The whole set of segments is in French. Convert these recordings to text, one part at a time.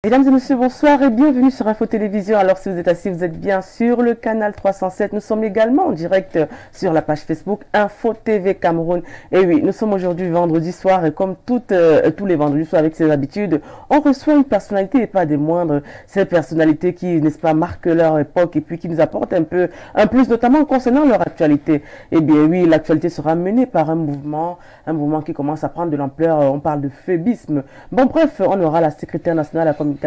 Mesdames et messieurs, bonsoir et bienvenue sur Info Télévision. Alors si vous êtes assis, vous êtes bien sur le canal 307. Nous sommes également en direct sur la page Facebook Info TV Cameroun. Et oui, nous sommes aujourd'hui vendredi soir et comme tous les vendredis soirs avec ses habitudes, on reçoit une personnalité et pas des moindres. Ces personnalités qui, n'est-ce pas, marquent leur époque et puis qui nous apportent un plus, notamment concernant leur actualité. Eh bien oui, l'actualité sera menée par un mouvement qui commence à prendre de l'ampleur. On parle de phébisme. Bon bref, on aura la secrétaire nationale à la communication,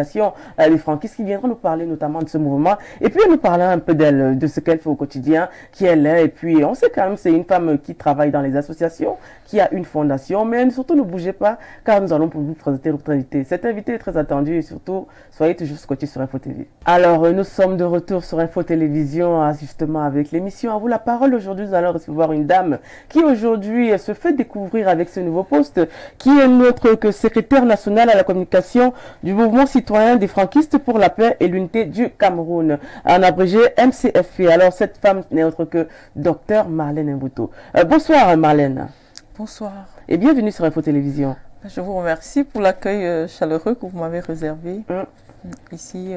les franquistes, qui viendront nous parler notamment de ce mouvement. Et puis nous parlons un peu d'elle, de ce qu'elle fait au quotidien, qui elle est. Et puis on sait quand même c'est une femme qui travaille dans les associations, qui a une fondation. Mais surtout ne bougez pas, car nous allons pour vous présenter notre invité. Cet invité est très attendu et surtout, soyez toujours scotchés sur Info TV. Alors nous sommes de retour sur Info Télévision, justement avec l'émission À vous la parole. Aujourd'hui, nous allons recevoir une dame qui aujourd'hui se fait découvrir avec ce nouveau poste, qui est notre secrétaire nationale à la communication du mouvement citoyen des franquistes pour la paix et l'unité du Cameroun, en abrégé MCFP. Alors cette femme n'est autre que Dr Marlène Mvuto. Bonsoir Marlène. Bonsoir. Et bienvenue sur Info Télévision. Je vous remercie pour l'accueil chaleureux que vous m'avez réservé. Ici,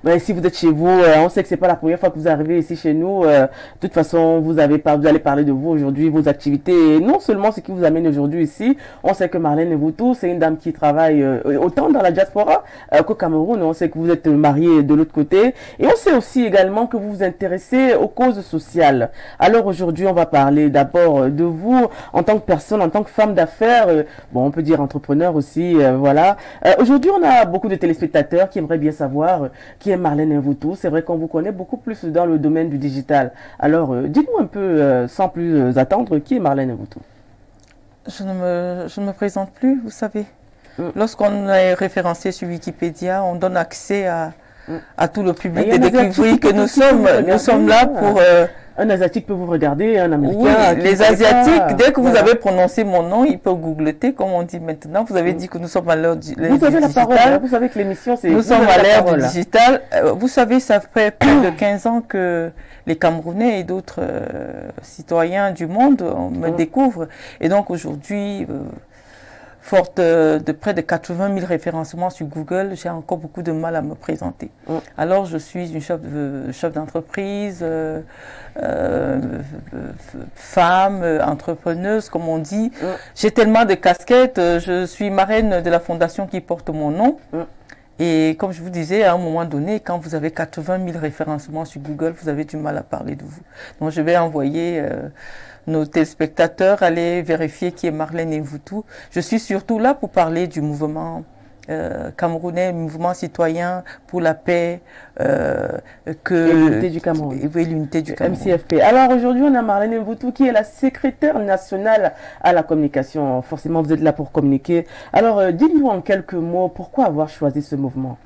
Mais si vous êtes chez vous, on sait que c'est pas la première fois que vous arrivez ici chez nous. De toute façon, vous allez parler de vous aujourd'hui, vos activités. Et non seulement ce qui vous amène aujourd'hui ici. On sait que Marlène Mvuto, c'est une dame qui travaille autant dans la diaspora qu'au Cameroun. On sait que vous êtes mariée de l'autre côté. Et on sait aussi également que vous vous intéressez aux causes sociales. Alors aujourd'hui, on va parler d'abord de vous en tant que personne, en tant que femme d'affaires. Bon, on peut dire entrepreneur aussi. Voilà. Aujourd'hui, on a beaucoup de téléspectateurs qui aimeraient bien savoir qui est Marlène Mvuto. C'est vrai qu'on vous connaît beaucoup plus dans le domaine du digital. Alors, dites-nous un peu, sans plus attendre, qui est Marlène Mvuto? Je ne me présente plus, vous savez. Lorsqu'on est référencé sur Wikipédia, on donne accès à tout le public de découvrir que nous sommes là pour... Un Asiatique peut vous regarder, un Américain... Oui, les Asiatiques, dès que vous avez prononcé mon nom, ils peuvent googleter, comme on dit maintenant. Vous avez dit que nous sommes à l'heure du digital. Vous avez la parole, hein, vous savez que l'émission, c'est... Nous sommes à l'ère du digital. Vous savez, ça fait plus de 15 ans que les Camerounais et d'autres citoyens du monde me découvrent. Et donc aujourd'hui... forte de près de 80 000 référencements sur Google, j'ai encore beaucoup de mal à me présenter. Alors, je suis une chef d'entreprise, femme, entrepreneuse, comme on dit. J'ai tellement de casquettes. Je suis marraine de la fondation qui porte mon nom. Et comme je vous disais, à un moment donné, quand vous avez 80 000 référencements sur Google, vous avez du mal à parler de vous. Donc, je vais envoyer... nos téléspectateurs, aller vérifier qui est Marlène Mvuto. Je suis surtout là pour parler du mouvement camerounais, mouvement citoyen pour la paix, l'unité du Cameroun. Oui, l'unité du Cameroun. MCFP. Alors aujourd'hui, on a Marlène Mvuto qui est la secrétaire nationale à la communication. Forcément, vous êtes là pour communiquer. Alors, dites-nous en quelques mots, pourquoi avoir choisi ce mouvement?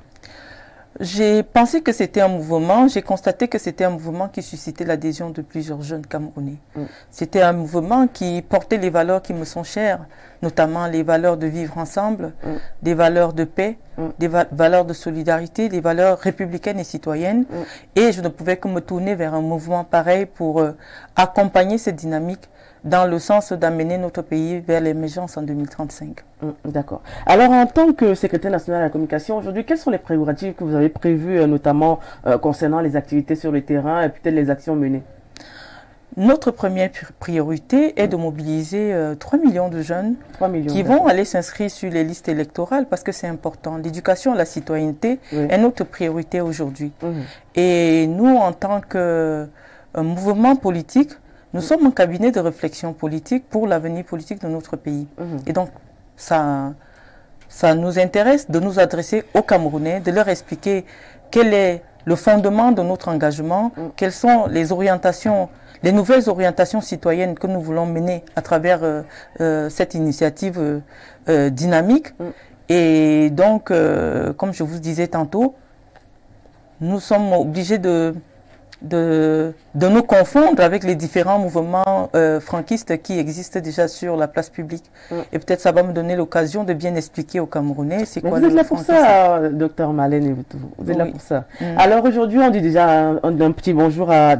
J'ai pensé que c'était un mouvement, j'ai constaté que c'était un mouvement qui suscitait l'adhésion de plusieurs jeunes Camerounais. C'était un mouvement qui portait les valeurs qui me sont chères, notamment les valeurs de vivre ensemble, des valeurs de paix, des valeurs de solidarité, des valeurs républicaines et citoyennes. Et je ne pouvais que me tourner vers un mouvement pareil pour accompagner cette dynamique dans le sens d'amener notre pays vers l'émergence en 2035. D'accord. Alors, en tant que secrétaire national à la communication, aujourd'hui, quelles sont les prérogatives que vous avez prévues, notamment concernant les activités sur le terrain et peut-être les actions menées? Notre première priorité est de mobiliser 3 millions de jeunes qui vont aller s'inscrire sur les listes électorales parce que c'est important. L'éducation à la citoyenneté est notre priorité aujourd'hui. Et nous, en tant que mouvement politique, nous sommes un cabinet de réflexion politique pour l'avenir politique de notre pays. Et donc, ça nous intéresse de nous adresser aux Camerounais, de leur expliquer quel est le fondement de notre engagement, quelles sont les orientations, les nouvelles orientations citoyennes que nous voulons mener à travers cette initiative dynamique. Et donc, comme je vous disais tantôt, nous sommes obligés de de nous confondre avec les différents mouvements franquistes qui existent déjà sur la place publique. Et peut-être ça va me donner l'occasion de bien expliquer aux Camerounais c'est quoi. Vous êtes là pour ça, docteur Marlène. Vous êtes là pour ça. Alors aujourd'hui, on dit déjà un petit bonjour à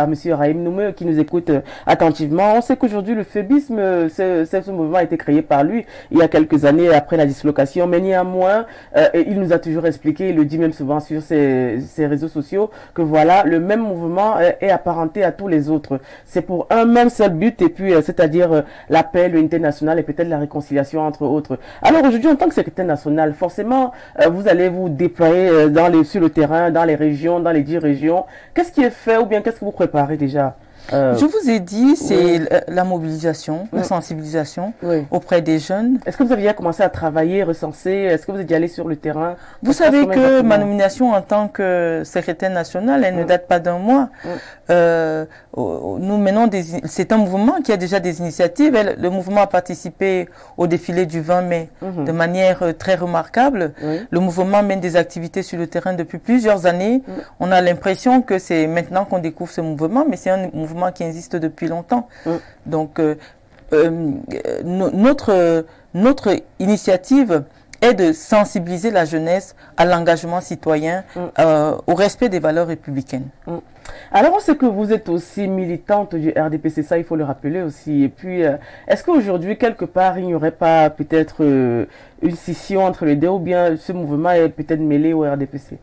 monsieur Raïm Noumé qui nous écoute attentivement. On sait qu'aujourd'hui, le phébisme, ce mouvement a été créé par lui il y a quelques années après la dislocation. Mais néanmoins, il nous a toujours expliqué, il le dit même souvent sur ses réseaux sociaux, que voilà, le même mouvement est apparenté à tous les autres. C'est pour un même seul but, et puis c'est-à-dire la paix, l'unité nationale et peut-être la réconciliation entre autres. Alors aujourd'hui, en tant que secrétaire national, forcément, vous allez vous déployer sur le terrain, dans les régions, dans les 10 régions. Qu'est-ce qui est fait ou bien qu'est-ce que vous préparez déjà? Je vous ai dit, c'est la mobilisation, la sensibilisation auprès des jeunes. Est-ce que vous avez commencé à travailler, recenser? Est-ce que vous êtes allé sur le terrain? Vous savez que ma nomination en tant que secrétaire national, elle ne date pas d'un mois. Nous menons c'est un mouvement qui a déjà des initiatives. Le mouvement a participé au défilé du 20 mai de manière très remarquable. Le mouvement mène des activités sur le terrain depuis plusieurs années. On a l'impression que c'est maintenant qu'on découvre ce mouvement, mais c'est un mouvement qui existe depuis longtemps. Donc, notre initiative est de sensibiliser la jeunesse à l'engagement citoyen, au respect des valeurs républicaines. Alors, on sait que vous êtes aussi militante du RDPC, ça il faut le rappeler aussi. Et puis, est-ce qu'aujourd'hui, quelque part, il n'y aurait pas peut-être une scission entre les deux, ou bien ce mouvement est peut-être mêlé au RDPC?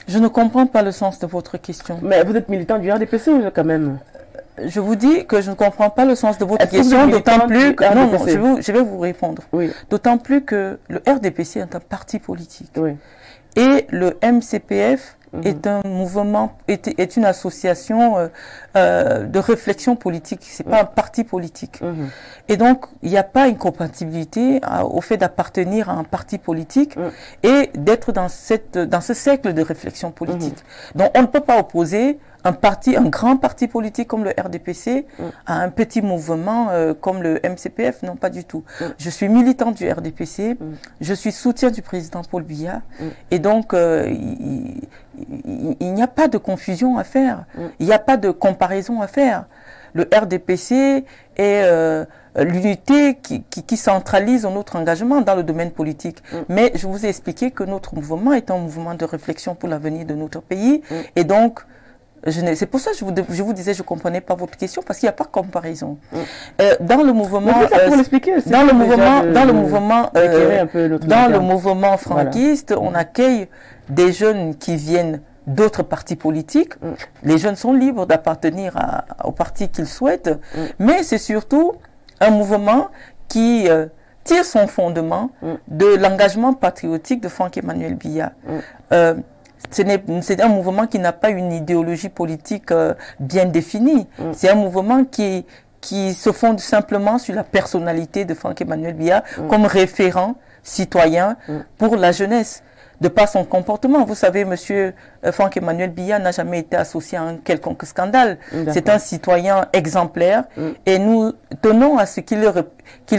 Je ne comprends pas le sens de votre question. Mais vous êtes militant du RDPC ou quand même? Je vous dis que je ne comprends pas le sens de votre question, d'autant plus que... Non, je vais vous répondre. D'autant plus que le RDPC est un parti politique. Et le MCPF est un mouvement, est une association de réflexion politique. C'est pas un parti politique. Et donc, il n'y a pas une compatibilité au fait d'appartenir à un parti politique et d'être dans ce cercle de réflexion politique. Donc, on ne peut pas opposer un grand parti politique comme le RDPC à un petit mouvement comme le MCPF, non, pas du tout. Je suis militante du RDPC, je suis soutien du président Paul Biya, et donc il n'y a pas de confusion à faire, il n'y a pas de comparaison à faire. Le RDPC est l'unité qui centralise notre engagement dans le domaine politique. Mais je vous ai expliqué que notre mouvement est un mouvement de réflexion pour l'avenir de notre pays, et donc c'est pour ça que je vous disais, je ne comprenais pas votre question, parce qu'il n'y a pas de comparaison. Dans le mouvement, dans le mouvement franquiste, on accueille des jeunes qui viennent d'autres partis politiques. Les jeunes sont libres d'appartenir au parti qu'ils souhaitent, mais c'est surtout un mouvement qui tire son fondement de l'engagement patriotique de Franck-Emmanuel Biya. C'est un mouvement qui n'a pas une idéologie politique bien définie. C'est un mouvement qui se fonde simplement sur la personnalité de Franck-Emmanuel Biya comme référent citoyen pour la jeunesse. De par son comportement, vous savez, monsieur Franck-Emmanuel Biya n'a jamais été associé à un quelconque scandale. C'est un citoyen exemplaire et nous tenons à ce qu'il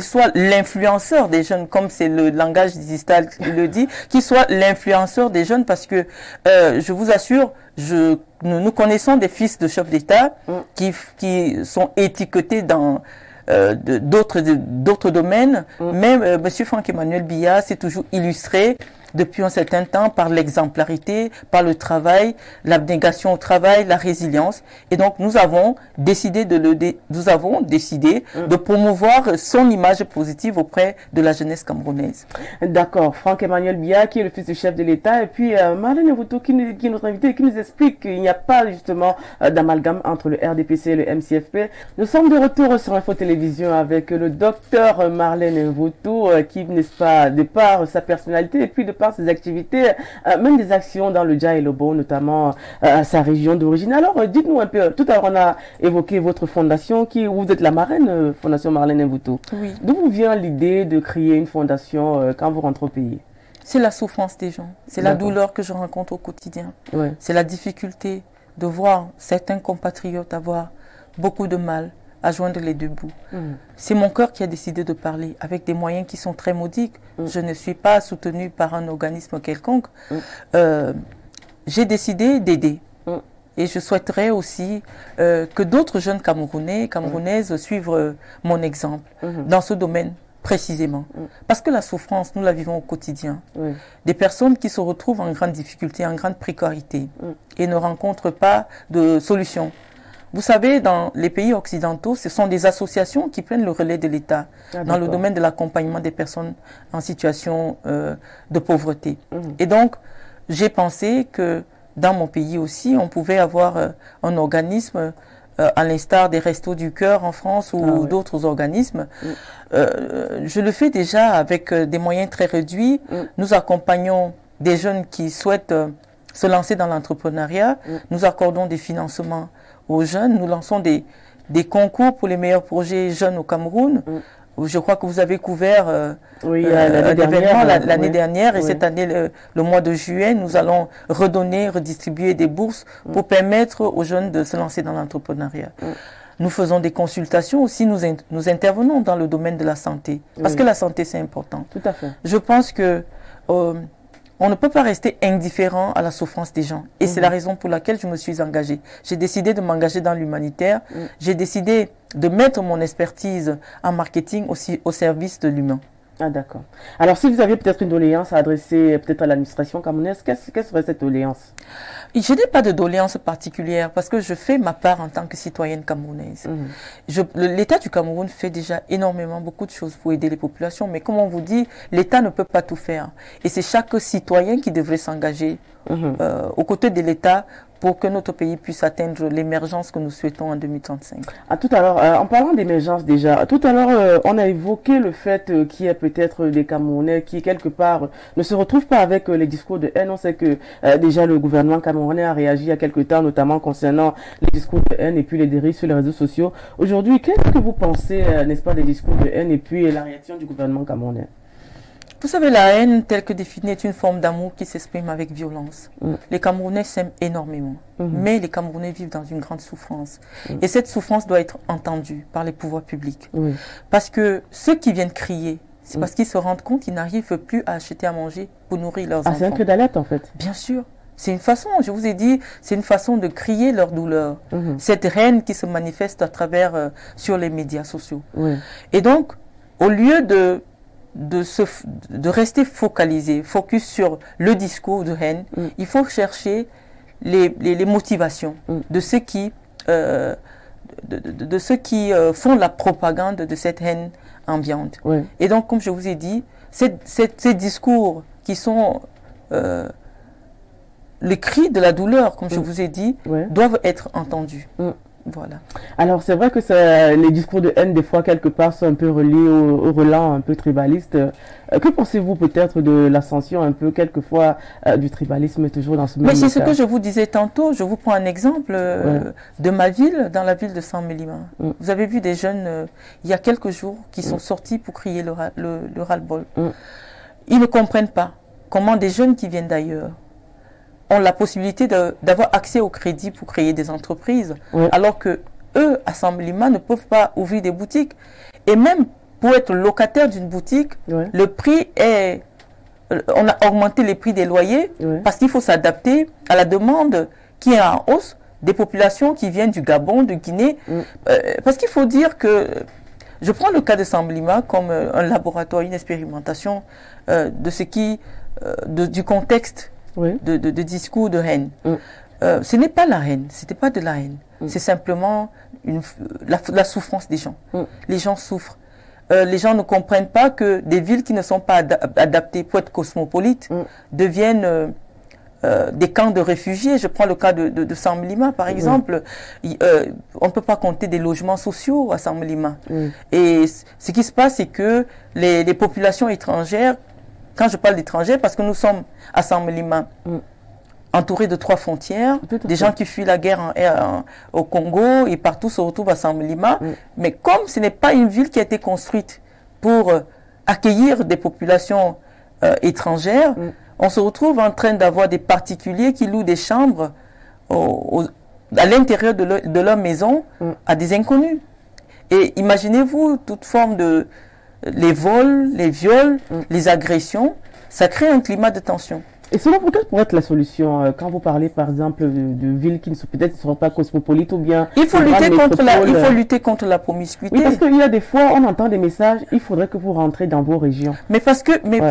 soit l'influenceur des jeunes, comme c'est le langage digital qui le dit, qu'il soit l'influenceur des jeunes, parce que je vous assure, nous connaissons des fils de chefs d'État qui sont étiquetés dans d'autres domaines, mais monsieur Franck-Emmanuel Biya s'est toujours illustré depuis un certain temps par l'exemplarité, par le travail, l'abnégation au travail, la résilience. Et donc, nous avons décidé de promouvoir son image positive auprès de la jeunesse camerounaise. D'accord. Franck-Emmanuel Biya, qui est le fils du chef de l'État, et puis Marlène Mvoutou, qui est notre invité, qui nous explique qu'il n'y a pas justement d'amalgame entre le RDPC et le MCFP. Nous sommes de retour sur Info Télévision avec le docteur Marlène Mvoutou, qui, n'est-ce pas, de par sa personnalité et puis de par ses activités, même des actions dans le Dja et le Bo, notamment à sa région d'origine. Alors, dites-nous un peu, tout à l'heure on a évoqué votre fondation, vous êtes la marraine, Fondation Marlène Mvoutou. Oui. D'où vous vient l'idée de créer une fondation quand vous rentrez au pays? C'est la souffrance des gens, c'est la douleur que je rencontre au quotidien. C'est la difficulté de voir certains compatriotes avoir beaucoup de mal à joindre les deux bouts. C'est mon cœur qui a décidé de parler avec des moyens qui sont très modiques. Je ne suis pas soutenue par un organisme quelconque. J'ai décidé d'aider. et je souhaiterais aussi que d'autres jeunes Camerounais, Camerounaises suivent mon exemple dans ce domaine précisément. Parce que la souffrance, nous la vivons au quotidien. Des personnes qui se retrouvent en grande difficulté, en grande précarité et ne rencontrent pas de solution. Vous savez, dans les pays occidentaux, ce sont des associations qui prennent le relais de l'État dans le domaine de l'accompagnement des personnes en situation de pauvreté. Et donc, j'ai pensé que dans mon pays aussi, on pouvait avoir un organisme à l'instar des Restos du Cœur en France ou d'autres organismes. Je le fais déjà avec des moyens très réduits. Nous accompagnons des jeunes qui souhaitent se lancer dans l'entrepreneuriat. Nous accordons des financements aux jeunes. Nous lançons des concours pour les meilleurs projets jeunes au Cameroun. Je crois que vous avez couvert l'événement l'année dernière et cette année, le mois de juillet, nous allons redistribuer des bourses pour permettre aux jeunes de se lancer dans l'entrepreneuriat. Nous faisons des consultations aussi, nous intervenons dans le domaine de la santé, parce que la santé c'est important. Tout à fait. Je pense que on ne peut pas rester indifférent à la souffrance des gens. Et c'est la raison pour laquelle je me suis engagée. J'ai décidé de m'engager dans l'humanitaire. J'ai décidé de mettre mon expertise en marketing aussi au service de l'humain. Ah d'accord. Alors si vous aviez peut-être une doléance à adresser peut-être à l'administration camerounaise, quelle serait cette doléance? Je n'ai pas de doléance particulière parce que je fais ma part en tant que citoyenne camerounaise. L'État du Cameroun fait déjà énormément, beaucoup de choses pour aider les populations, mais comme on vous dit, l'État ne peut pas tout faire. Et c'est chaque citoyen qui devrait s'engager aux côtés de l'État pour que notre pays puisse atteindre l'émergence que nous souhaitons en 2035. Tout à l'heure, en parlant d'émergence déjà, tout à l'heure, on a évoqué le fait qu'il y a peut-être des Camerounais qui, quelque part, ne se retrouvent pas avec les discours de haine. On sait que déjà le gouvernement camerounais a réagi il y a quelque temps, notamment concernant les discours de haine et puis les dérives sur les réseaux sociaux. Aujourd'hui, qu'est-ce que vous pensez, n'est-ce pas, des discours de haine et puis la réaction du gouvernement camerounais? Vous savez, la haine, telle que définie, est une forme d'amour qui s'exprime avec violence. Les Camerounais s'aiment énormément, mais les Camerounais vivent dans une grande souffrance. Et cette souffrance doit être entendue par les pouvoirs publics. Parce que ceux qui viennent crier, c'est parce qu'ils se rendent compte qu'ils n'arrivent plus à acheter à manger pour nourrir leurs enfants. C'est un cri d'alerte en fait. Bien sûr. C'est une façon, je vous ai dit, c'est une façon de crier leur douleur. Cette haine qui se manifeste à travers, sur les médias sociaux. Et donc, au lieu de rester focus sur le discours de haine, il faut chercher les motivations de ceux qui, font la propagande de cette haine ambiante. Et donc, comme je vous ai dit, ces discours qui sont les cris de la douleur, comme je vous ai dit, doivent être entendus. Voilà. Alors c'est vrai que les discours de haine des fois quelque part sont un peu reliés au relent un peu tribaliste. Que pensez-vous peut-être de l'ascension un peu quelquefois du tribalisme toujours dans ce même Mais c'est ce que je vous disais tantôt. Je vous prends un exemple de ma ville, dans la ville de Saint-Mélima. Vous avez vu des jeunes il y a quelques jours qui sont sortis pour crier le ras-le-bol. Ils ne comprennent pas comment des jeunes qui viennent d'ailleurs ont la possibilité d'avoir accès au crédit pour créer des entreprises, alors que eux, à Saint-Mélima, ne peuvent pas ouvrir des boutiques. Et même pour être locataire d'une boutique, le prix est... On a augmenté les prix des loyers parce qu'il faut s'adapter à la demande qui est en hausse des populations qui viennent du Gabon, de Guinée. Parce qu'il faut dire que... Je prends le cas de Saint-Mélima comme un laboratoire, une expérimentation de ce qui... du contexte de discours de haine. Ce n'est pas la haine, c'était pas de la haine. C'est simplement la souffrance des gens. Les gens souffrent. Les gens ne comprennent pas que des villes qui ne sont pas adaptées pour être cosmopolites deviennent des camps de réfugiés. Je prends le cas de Saint-Mélima, par exemple. On ne peut pas compter des logements sociaux à Saint-Mélima. Et ce qui se passe, c'est que les populations étrangères, quand je parle d'étrangers, parce que nous sommes à Saint-Mélima, entourés de 3 frontières, des gens qui fuient la guerre au Congo et partout se retrouvent à Saint-Mélima. Mais comme ce n'est pas une ville qui a été construite pour accueillir des populations étrangères, on se retrouve en train d'avoir des particuliers qui louent des chambres à l'intérieur de leur maison à des inconnus. Et imaginez-vous toute forme de... les vols, les viols, les agressions, ça crée un climat de tension. Et selon vous, quelle pourrait être la solution quand vous parlez, par exemple, de villes qui ne sont peut-être ne seront pas cosmopolites ou bien... Il faut lutter contre la promiscuité. Oui, parce qu'il y a des fois, on entend des messages, il faudrait que vous rentrez dans vos régions. Mais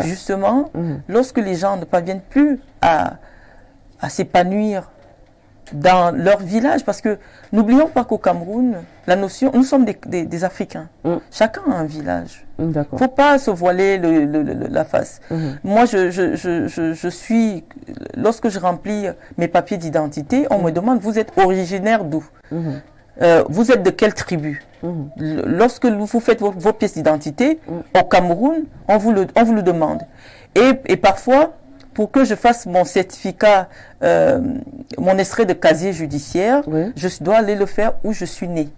justement, lorsque les gens ne parviennent plus à s'épanouir dans leur village, parce que n'oublions pas qu'au Cameroun, nous sommes des Africains. Chacun a un village. Il ne faut pas se voiler la face. Moi, lorsque je remplis mes papiers d'identité, on me demande, vous êtes originaire d'où? Vous êtes de quelle tribu? Lorsque vous faites vos pièces d'identité, au Cameroun, on vous le demande. Et parfois, pour que je fasse mon certificat, mon extrait de casier judiciaire, je dois aller le faire où je suis né.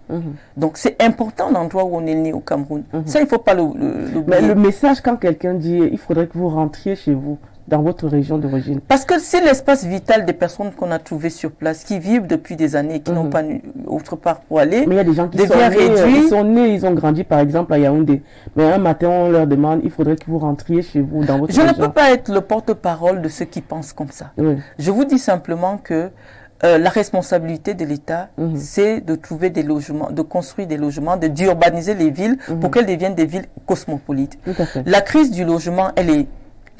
Donc c'est important l'endroit où on est né au Cameroun. Ça, il ne faut pas l'oublier. Mais le message, quand quelqu'un dit il faudrait que vous rentriez chez vous, dans votre région d'origine. Parce que c'est l'espace vital des personnes qu'on a trouvées sur place, qui vivent depuis des années, qui n'ont pas autre part pour aller. Mais il y a des gens qui sont nés, ils ont grandi par exemple à Yaoundé. Mais un matin, on leur demande, il faudrait que vous rentriez chez vous, dans votre région. Je ne peux pas être le porte-parole de ceux qui pensent comme ça. Je vous dis simplement que la responsabilité de l'État, c'est de trouver des logements, de construire des logements, d'urbaniser les villes pour qu'elles deviennent des villes cosmopolites. La crise du logement, elle est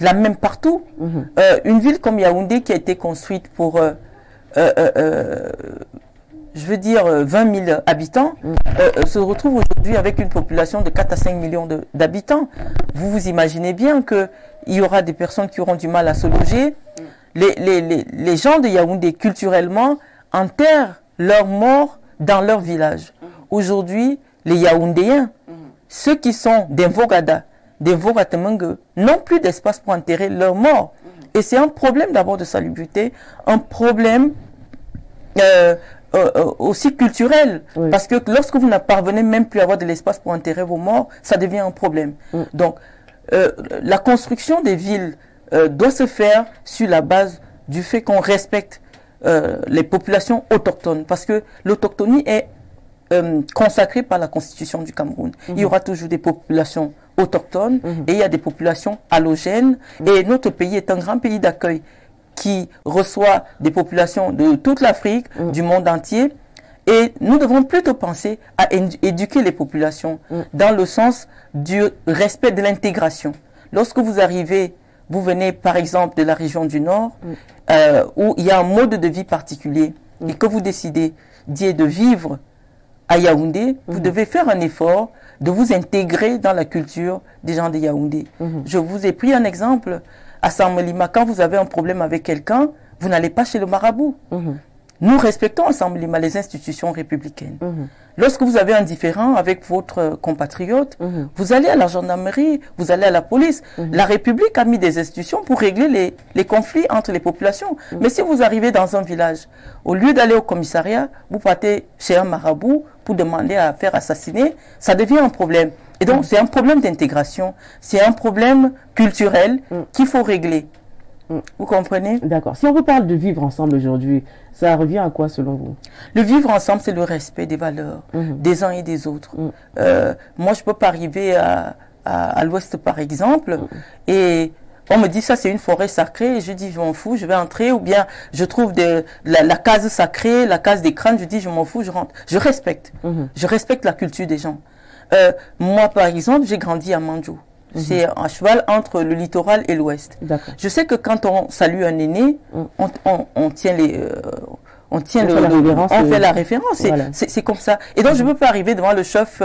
la même partout. Une ville comme Yaoundé qui a été construite pour, je veux dire, 20 000 habitants, se retrouve aujourd'hui avec une population de 4 à 5 millions d'habitants. Vous vous imaginez bien qu'il y aura des personnes qui auront du mal à se loger. Les gens de Yaoundé, culturellement, enterrent leurs morts dans leur village. Aujourd'hui, les Yaoundéens, ceux qui sont des Vogada, des Vogatemengue, n'ont plus d'espace pour enterrer leurs morts. Et c'est un problème d'abord de salubrité, un problème aussi culturel. Parce que lorsque vous ne parvenez même plus à avoir de l'espace pour enterrer vos morts, ça devient un problème. Donc, la construction des villes doit se faire sur la base du fait qu'on respecte les populations autochtones. Parce que l'autochtonie est consacrée par la Constitution du Cameroun. Il y aura toujours des populations autochtones et il y a des populations allogènes. Et notre pays est un grand pays d'accueil qui reçoit des populations de toute l'Afrique, du monde entier. Et nous devons plutôt penser à éduquer les populations dans le sens du respect de l'intégration. Lorsque vous arrivez, vous venez par exemple de la région du Nord, où il y a un mode de vie particulier, et que vous décidez de vivre à Yaoundé, vous devez faire un effort de vous intégrer dans la culture des gens de Yaoundé. Je vous ai pris un exemple. À Sammelima, quand vous avez un problème avec quelqu'un, vous n'allez pas chez le marabout. Nous respectons à Sammelima les institutions républicaines. Lorsque vous avez un différend avec votre compatriote, vous allez à la gendarmerie, vous allez à la police. La République a mis des institutions pour régler les conflits entre les populations. Mais si vous arrivez dans un village, au lieu d'aller au commissariat, vous partez chez un marabout pour demander à faire assassiner, ça devient un problème. Et donc, c'est un problème d'intégration, c'est un problème culturel qu'il faut régler. Vous comprenez? D'accord. Si on vous parle de vivre ensemble aujourd'hui, ça revient à quoi selon vous? Le vivre ensemble, c'est le respect des valeurs des uns et des autres. Moi, je ne peux pas arriver à l'ouest, par exemple, et on me dit ça, c'est une forêt sacrée, et je dis, je m'en fous, je vais entrer, ou bien je trouve la case sacrée, la case des crânes, je dis, je m'en fous, je rentre. Je respecte. Je respecte la culture des gens. Moi, par exemple, j'ai grandi à Mandjou. C'est un cheval entre le littoral et l'ouest. Je sais que quand on salue un aîné, on tient on fait la référence. Voilà. C'est comme ça. Et donc, je ne peux pas arriver devant le chef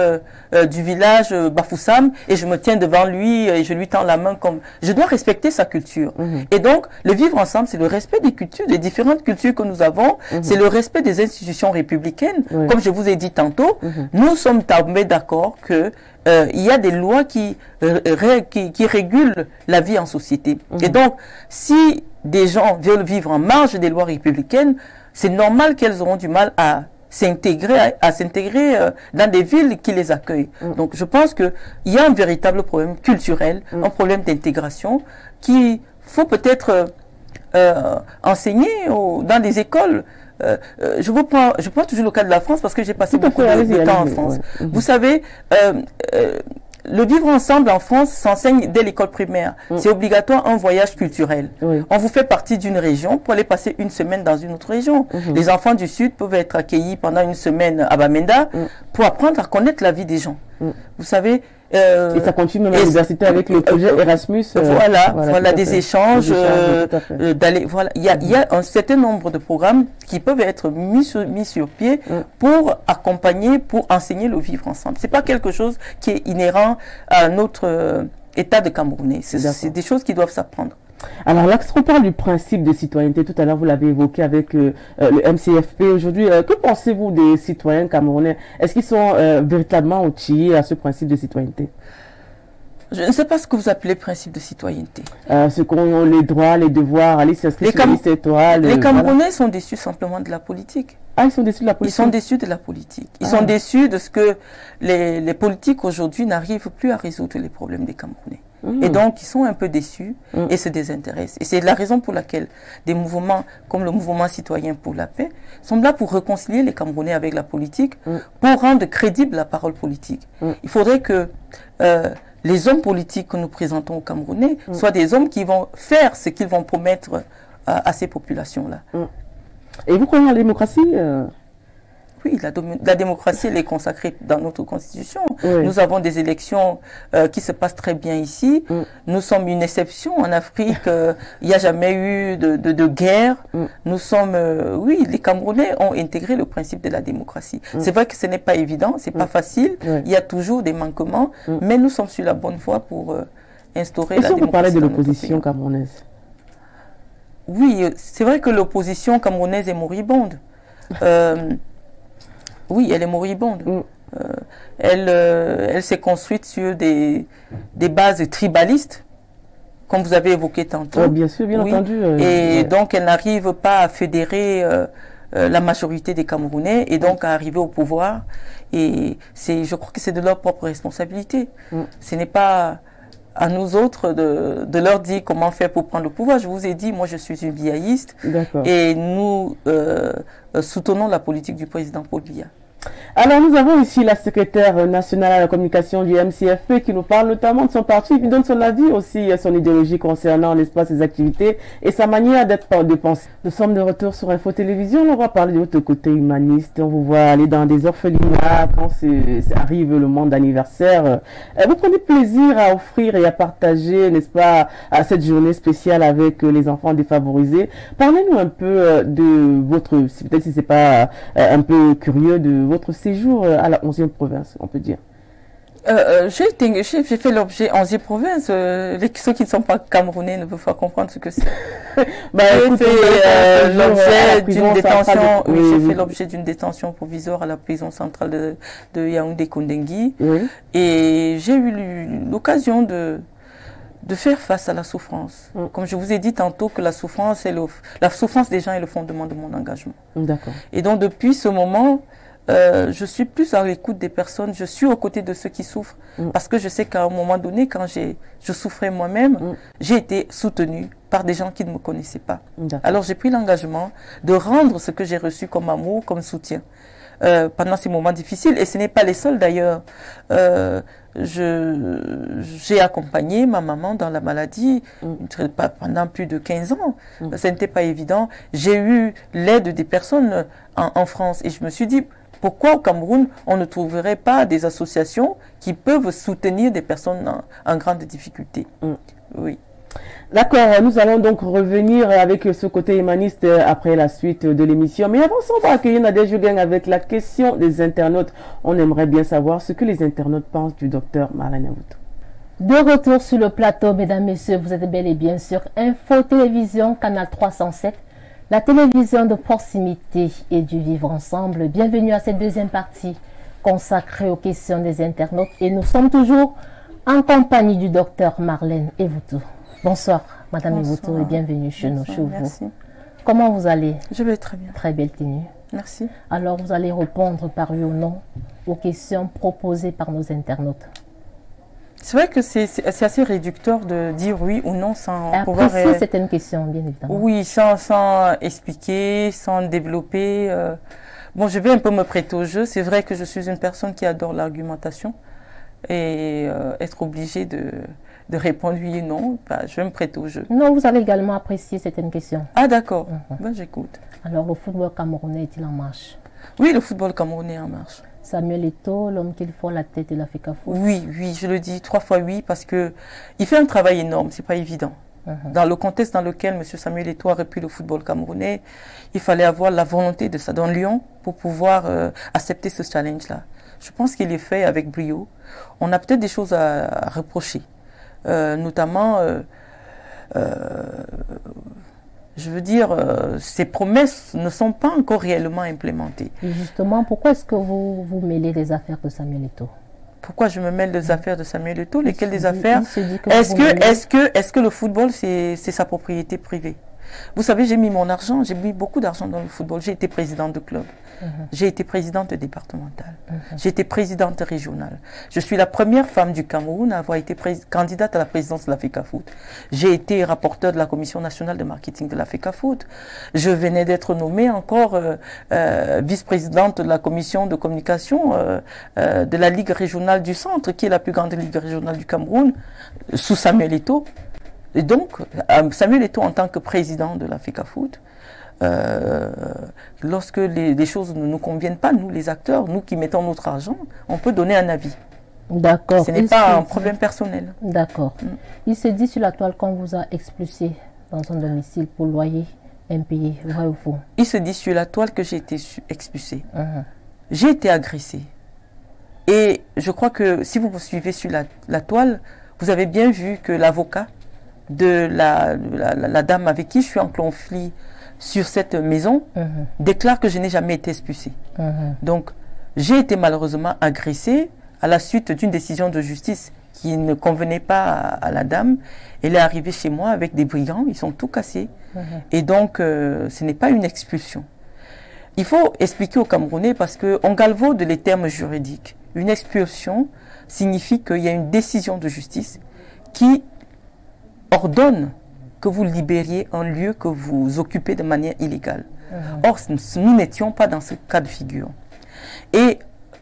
du village, Bafoussam, et je me tiens devant lui et je lui tends la main comme... Je dois respecter sa culture. Et donc, le vivre ensemble, c'est le respect des cultures, des différentes cultures que nous avons. C'est le respect des institutions républicaines. Comme je vous ai dit tantôt, nous sommes tombés d'accord que il y a des lois qui régulent la vie en société. Et donc, si des gens veulent vivre en marge des lois républicaines, c'est normal qu'elles auront du mal à s'intégrer dans des villes qui les accueillent. Donc, je pense qu'il y a un véritable problème culturel, un problème d'intégration qu'il faut peut-être enseigner dans des écoles. Je prends toujours le cas de la France parce que j'ai passé beaucoup de temps en France. Vous savez, le vivre ensemble en France s'enseigne dès l'école primaire. C'est obligatoire un voyage culturel. On vous fait partie d'une région pour aller passer une semaine dans une autre région. Les enfants du Sud peuvent être accueillis pendant une semaine à Bamenda pour apprendre à connaître la vie des gens. Vous savez, et ça continue même à l'université avec le projet Erasmus. Voilà des échanges. Il y a un certain nombre de programmes qui peuvent être mis sur pied pour accompagner, pour enseigner le vivre ensemble. C'est pas quelque chose qui est inhérent à notre état de Camerounais. C'est des choses qui doivent s'apprendre. Alors, lorsqu'on parle du principe de citoyenneté, tout à l'heure, vous l'avez évoqué avec le MCFP. Aujourd'hui, que pensez-vous des citoyens camerounais? Est-ce qu'ils sont véritablement outillés à ce principe de citoyenneté? Je ne sais pas ce que vous appelez principe de citoyenneté. Ce qu'ont les droits, les devoirs, aller s'inscrire sur la liste électorale. Les Camerounais sont déçus simplement de la politique. Ah, ils sont déçus de la politique? Ils sont déçus de la politique. Ils sont déçus de ce que les politiques aujourd'hui n'arrivent plus à résoudre les problèmes des Camerounais. Et donc, ils sont un peu déçus et se désintéressent. Et c'est la raison pour laquelle des mouvements comme le mouvement citoyen pour la paix sont là pour réconcilier les Camerounais avec la politique, pour rendre crédible la parole politique. Il faudrait que les hommes politiques que nous présentons aux Camerounais soient des hommes qui vont faire ce qu'ils vont promettre à ces populations-là. Et vous croyez en la démocratie? Oui, la démocratie, elle est consacrée dans notre constitution. Nous avons des élections qui se passent très bien ici. Nous sommes une exception. En Afrique, il n'y a jamais eu de guerre. Nous sommes, oui, les Camerounais ont intégré le principe de la démocratie. C'est vrai que ce n'est pas évident, c'est pas facile. Il y a toujours des manquements, mais nous sommes sur la bonne voie pour instaurer la démocratie. Vous parlez de l'opposition camerounaise? Oui, c'est vrai que l'opposition camerounaise est moribonde. Oui, elle est moribonde. Elle s'est construite sur des bases tribalistes, comme vous avez évoqué tantôt. Bien sûr, bien entendu. Et donc, elle n'arrive pas à fédérer la majorité des Camerounais et donc à arriver au pouvoir. Et je crois que c'est de leur propre responsabilité. Ce n'est pas à nous autres de leur dire comment faire pour prendre le pouvoir. Je vous ai dit, moi je suis une biaïste et nous soutenons la politique du président Paul Biya. Alors nous avons ici la secrétaire nationale à la communication du MCFP qui nous parle notamment de son parti, qui donne son avis aussi, son idéologie concernant l'espace, ses activités et sa manière de penser. Nous sommes de retour sur Info Télévision, on va parler de votre côté humaniste, on vous voit aller dans des orphelinats quand arrive le monde d'anniversaire. Vous prenez plaisir à offrir et à partager, n'est-ce pas, à cette journée spéciale avec les enfants défavorisés. Parlez-nous un peu de votre, peut-être si c'est pas un peu curieux, de votre séjour à la 11e province, on peut dire. J'ai fait l'objet 11e province. Ceux qui ne sont pas camerounais ne peuvent pas comprendre ce que c'est. J'ai fait l'objet d'une détention. Oui, j'ai fait l'objet d'une détention provisoire à la prison centrale de Yaoundé-Kondengui. Et j'ai eu l'occasion de faire face à la souffrance. Comme je vous ai dit tantôt que la souffrance des gens est le fondement de mon engagement. Et donc depuis ce moment, je suis plus à l'écoute des personnes, je suis aux côtés de ceux qui souffrent, parce que je sais qu'à un moment donné, quand je souffrais moi-même, j'ai été soutenue par des gens qui ne me connaissaient pas. Alors j'ai pris l'engagement de rendre ce que j'ai reçu comme amour, comme soutien, pendant ces moments difficiles, et ce n'est pas les seuls d'ailleurs. J'ai accompagné ma maman dans la maladie pendant plus de 15 ans. Ce n'était pas évident. J'ai eu l'aide des personnes en France, et je me suis dit, pourquoi au Cameroun, on ne trouverait pas des associations qui peuvent soutenir des personnes en grande difficulté? Oui. D'accord, nous allons donc revenir avec ce côté humaniste après la suite de l'émission. Mais avant ça, on va accueillir Nadia Jougang avec la question des internautes. On aimerait bien savoir ce que les internautes pensent du docteur Marlène Avoutou. De retour sur le plateau, mesdames, messieurs, vous êtes bel et bien sur Info Télévision, canal 307. La télévision de proximité et du vivre ensemble. Bienvenue à cette deuxième partie consacrée aux questions des internautes. Et nous sommes toujours en compagnie du docteur Marlène Avoutou. Bonsoir, Madame Avoutou, et bienvenue chez nous, chez vous. Comment vous allez? Je vais très bien. Très belle tenue. Merci. Alors, vous allez répondre par oui ou non aux questions proposées par nos internautes. C'est vrai que c'est assez réducteur de dire oui ou non sans pouvoir... Après, c'est une question, bien évidemment. Oui, sans expliquer, sans développer. Bon, je vais un peu me prêter au jeu. C'est vrai que je suis une personne qui adore l'argumentation. et être obligé de répondre oui et non, bah, je vais me prêter au jeu. Non, vous allez également apprécier certaines questions. Ah d'accord, ben, j'écoute. Alors, le football camerounais est-il en marche? Oui, le football camerounais est en marche. Samuel Eto'o, l'homme qu'il faut à la tête de la FECAFOOT. Oui, oui, je le dis 3 fois oui, parce que il fait un travail énorme, c'est pas évident. Dans le contexte dans lequel M. Samuel Eto'o a repris le football camerounais, il fallait avoir la volonté de ça dans Lyon pour pouvoir accepter ce challenge-là. Je pense qu'il est fait avec brio. On a peut-être des choses à reprocher, notamment, je veux dire, ces promesses ne sont pas encore réellement implémentées. Et justement, pourquoi est-ce que vous vous mêlez des affaires de Samuel Eto'o? Pourquoi je me mêle des affaires de Samuel Eto'o? Lesquelles des affaires? Est-ce que le football, c'est sa propriété privée? Vous savez, j'ai mis mon argent, j'ai mis beaucoup d'argent dans le football. J'ai été présidente de club, j'ai été présidente départementale, j'ai été présidente régionale. Je suis la première femme du Cameroun à avoir été candidate à la présidence de la FECAFOOT. J'ai été rapporteur de la commission nationale de marketing de la FECAFOOT. Je venais d'être nommée encore vice-présidente de la commission de communication de la Ligue régionale du Centre, qui est la plus grande ligue régionale du Cameroun, sous Samuel Eto'o. Et donc, Samuel Eto'o, en tant que président de la FECAFOOT, lorsque les choses ne nous conviennent pas, nous les acteurs, nous qui mettons notre argent, on peut donner un avis. D'accord. Ce n'est pas un problème personnel. D'accord. Il se dit sur la toile qu'on vous a expulsé dans son domicile pour loyer impayé, vrai ou faux? Il se dit sur la toile que j'ai été expulsée. J'ai été agressée. Et je crois que si vous me suivez sur la toile, vous avez bien vu que l'avocat de la dame avec qui je suis en conflit sur cette maison déclare que je n'ai jamais été expulsée. Donc, j'ai été malheureusement agressée à la suite d'une décision de justice qui ne convenait pas à la dame. Elle est arrivée chez moi avec des brigands, ils sont tout cassés. Et donc, ce n'est pas une expulsion. Il faut expliquer aux Camerounais parce qu'on galvaude les termes juridiques. Une expulsion signifie qu'il y a une décision de justice qui ordonne que vous libériez un lieu que vous occupez de manière illégale. Or, nous n'étions pas dans ce cas de figure. Et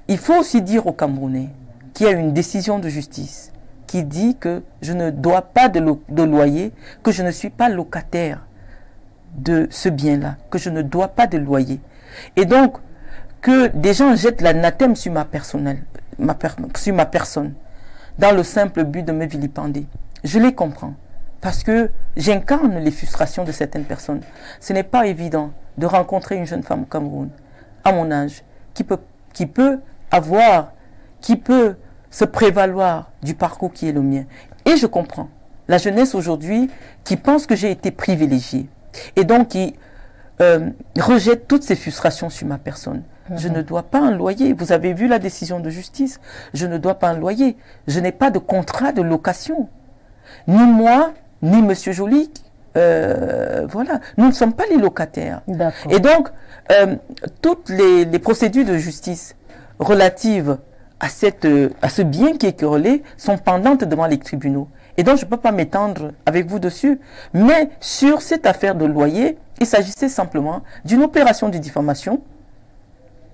il faut aussi dire aux Camerounais qu'il y a une décision de justice qui dit que je ne dois pas de loyer, que je ne suis pas locataire de ce bien-là, que je ne dois pas de loyer. Et donc, que des gens jettent l'anathème sur ma personne, dans le simple but de me vilipender. Je les comprends. Parce que j'incarne les frustrations de certaines personnes. Ce n'est pas évident de rencontrer une jeune femme au Cameroun, à mon âge, qui peut se prévaloir du parcours qui est le mien. Et je comprends la jeunesse aujourd'hui qui pense que j'ai été privilégiée. Et donc qui rejette toutes ces frustrations sur ma personne. Je ne dois pas un loyer. Vous avez vu la décision de justice. Je ne dois pas un loyer. Je n'ai pas de contrat de location. Ni moi, ni M. Joly, voilà, nous ne sommes pas les locataires. Et donc, toutes les procédures de justice relatives à ce bien qui est querellé sont pendantes devant les tribunaux. Et donc, je ne peux pas m'étendre avec vous dessus. Mais sur cette affaire de loyer, il s'agissait simplement d'une opération de diffamation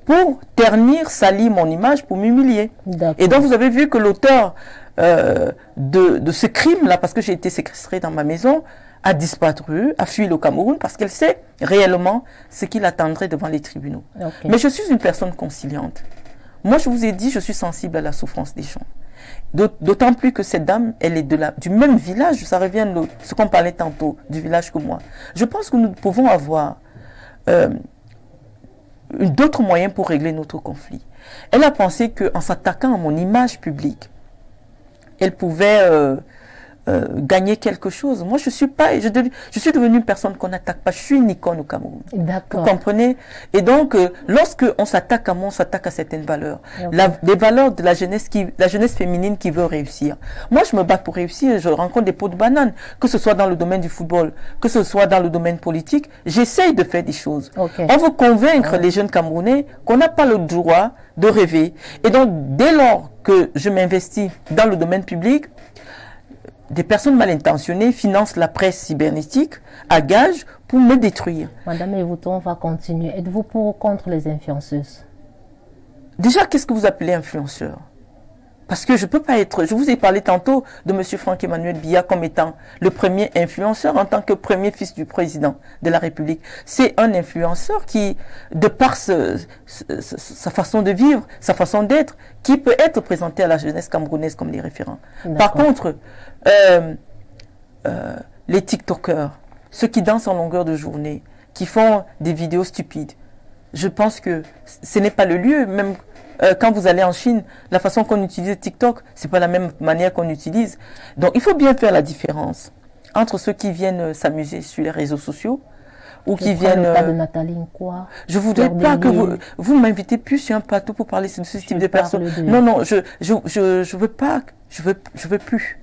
pour ternir, salir mon image, pour m'humilier. Et donc, vous avez vu que l'auteur de ce crime-là, parce que j'ai été séquestrée dans ma maison, a disparu, a fui le Cameroun, parce qu'elle sait réellement ce qu'il attendrait devant les tribunaux. Mais je suis une personne conciliante. Moi, je vous ai dit, je suis sensible à la souffrance des gens. D'autant plus que cette dame, elle est du même village, ça revient à ce qu'on parlait tantôt, du village que moi. Je pense que nous pouvons avoir d'autres moyens pour régler notre conflit. Elle a pensé qu'en s'attaquant à mon image publique, elle pouvait gagner quelque chose. Moi, je suis devenue une personne qu'on n'attaque pas. Je suis une icône au Cameroun. Vous comprenez? Et donc, lorsque on s'attaque à moi, on s'attaque à certaines valeurs. Les valeurs de la jeunesse féminine qui veut réussir. Moi, je me bats pour réussir. Je rencontre des pots de banane, que ce soit dans le domaine du football, que ce soit dans le domaine politique. J'essaye de faire des choses. On veut convaincre les jeunes Camerounais qu'on n'a pas le droit de rêver. Et donc, dès lors que je m'investis dans le domaine public, des personnes mal intentionnées financent la presse cybernétique à gage pour me détruire. Madame Evouto, on va continuer. Êtes-vous pour ou contre les influenceuses? Déjà, qu'est-ce que vous appelez influenceur? Parce que je ne peux pas être... Je vous ai parlé tantôt de M. Franck-Emmanuel Biya comme étant le premier influenceur en tant que premier fils du président de la République. C'est un influenceur qui, de par sa façon de vivre, sa façon d'être, qui peut être présenté à la jeunesse camerounaise comme les référents. Par contre, les TikTokers, ceux qui dansent en longueur de journée, qui font des vidéos stupides, je pense que ce n'est pas le lieu, même... quand vous allez en Chine, la façon qu'on utilise TikTok, c'est pas la même manière qu'on utilise. Donc, il faut bien faire la différence entre ceux qui viennent s'amuser sur les réseaux sociaux ou qui viennent... Le cas de Nathalie Nkwa. Je voudrais pas que vous m'invitez plus sur un plateau pour parler de ce type de personnes. Non, non, je veux pas, je veux plus.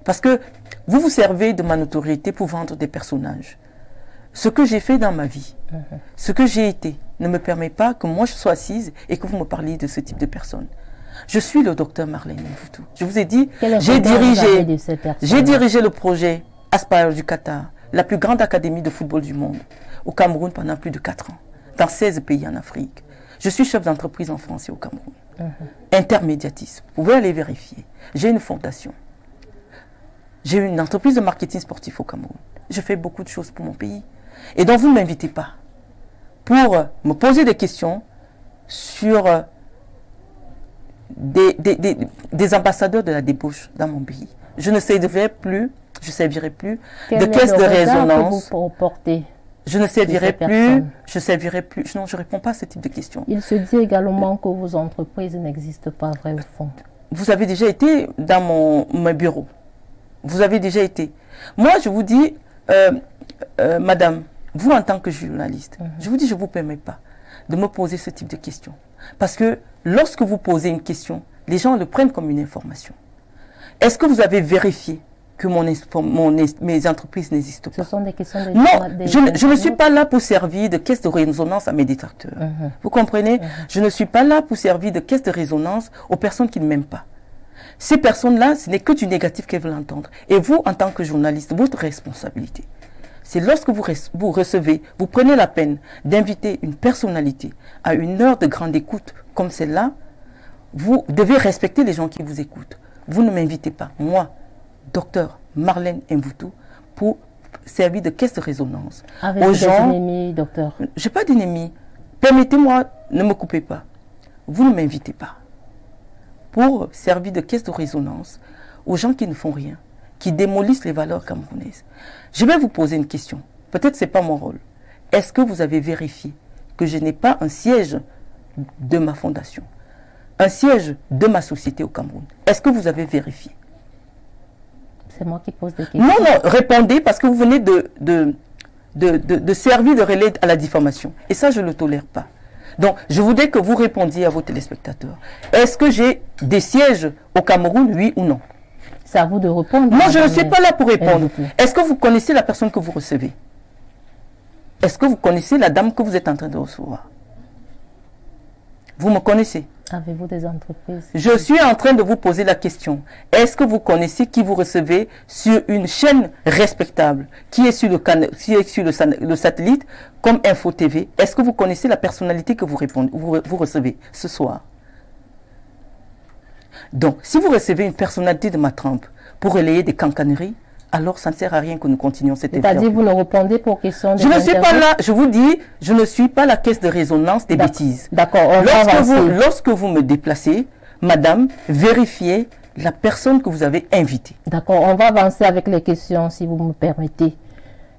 Parce que vous vous servez de ma notoriété pour vendre des personnages. Ce que j'ai fait dans ma vie, ce que j'ai été, ne me permet pas que moi je sois assise et que vous me parliez de ce type de personnes. Je suis le docteur Marlène Mvoutou. Je vous ai dit, j'ai dirigé le projet Aspire du Qatar, la plus grande académie de football du monde, au Cameroun pendant plus de 4 ans, dans 16 pays en Afrique. Je suis chef d'entreprise en France et au Cameroun. Intermédiatiste. Vous pouvez aller vérifier. J'ai une fondation. J'ai une entreprise de marketing sportif au Cameroun. Je fais beaucoup de choses pour mon pays. Et donc, vous ne m'invitez pas pour me poser des questions sur des ambassadeurs de la débauche dans mon pays. Je ne servirai plus de caisse de résonance. Je ne servirai plus, non, je ne réponds pas à ce type de questions. Il se dit également que vos entreprises n'existent pas, vrai ou faux. Vous avez déjà été dans mon bureau. Vous avez déjà été. Moi, je vous dis, madame, vous en tant que journaliste, je vous dis, je ne vous permets pas de me poser ce type de questions. Parce que lorsque vous posez une question, les gens le prennent comme une information. Est-ce que vous avez vérifié que mes entreprises n'existent pas? Ce sont des questions de... Non, je ne suis pas là pour servir de caisse de résonance à mes détracteurs. Vous comprenez? Je ne suis pas là pour servir de caisse de résonance aux personnes qui ne m'aiment pas. Ces personnes-là, ce n'est que du négatif qu'elles veulent entendre. Et vous, en tant que journaliste, votre responsabilité, c'est lorsque vous recevez, vous prenez la peine d'inviter une personnalité à une heure de grande écoute comme celle-là, vous devez respecter les gens qui vous écoutent. Vous ne m'invitez pas, moi, docteur Marlène Mvoutou, pour servir de caisse de résonance. Avec des ennemis, docteur? Je n'ai pas d'ennemis. Permettez-moi, ne me coupez pas. Vous ne m'invitez pas pour servir de caisse de résonance aux gens qui ne font rien, qui démolissent les valeurs camerounaises. Je vais vous poser une question. Peut-être ce n'est pas mon rôle. Est-ce que vous avez vérifié que je n'ai pas un siège de ma fondation, un siège de ma société au Cameroun? Est-ce que vous avez vérifié? C'est moi qui pose des questions. Non, non, répondez parce que vous venez de servir de relais à la diffamation. Et ça, je ne le tolère pas. Donc, je voudrais que vous répondiez à vos téléspectateurs. Est-ce que j'ai des sièges au Cameroun, oui ou non? C'est à vous de répondre. Non, je ne suis pas là pour répondre. Est-ce que vous connaissez la personne que vous recevez? Est-ce que vous connaissez la dame que vous êtes en train de recevoir? Vous me connaissez? Avez-vous des entreprises? Je suis en train de vous poser la question. Est-ce que vous connaissez qui vous recevez sur une chaîne respectable qui est sur le satellite comme Info TV? Est-ce que vous connaissez la personnalité que vous recevez ce soir? Donc, si vous recevez une personnalité de ma trempe pour relayer des cancaneries, alors ça ne sert à rien que nous continuions cette émission. C'est-à-dire vous ne répondez pour questions de... Je ne suis pas là, je vous dis, je ne suis pas la caisse de résonance des bêtises. D'accord, lorsque vous me déplacez, madame, vérifiez la personne que vous avez invitée. D'accord, on va avancer avec les questions si vous me permettez.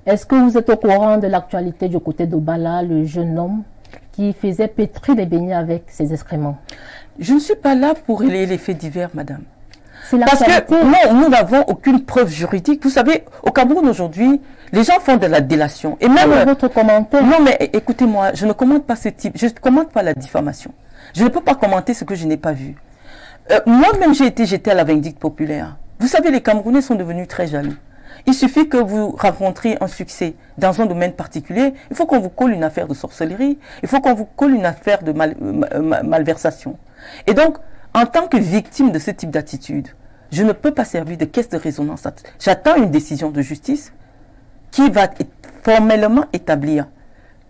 Est-ce que vous êtes au courant de l'actualité du côté d'Obala, le jeune homme qui faisait pétrir des beignets avec ses excréments? Je ne suis pas là pour relayer les faits divers, madame. Parce que non, nous n'avons aucune preuve juridique. Vous savez, au Cameroun aujourd'hui, les gens font de la délation. Et même votre commentaire. Non, mais écoutez-moi, je ne commente pas ce type. Je ne commente pas la diffamation. Je ne peux pas commenter ce que je n'ai pas vu. Moi-même, j'ai été jetée à la vindicte populaire. Vous savez, les Camerounais sont devenus très jaloux. Il suffit que vous rencontriez un succès dans un domaine particulier. Il faut qu'on vous colle une affaire de sorcellerie. Il faut qu'on vous colle une affaire de malversation. Et donc, en tant que victime de ce type d'attitude, je ne peux pas servir de caisse de résonance. J'attends une décision de justice qui va formellement établir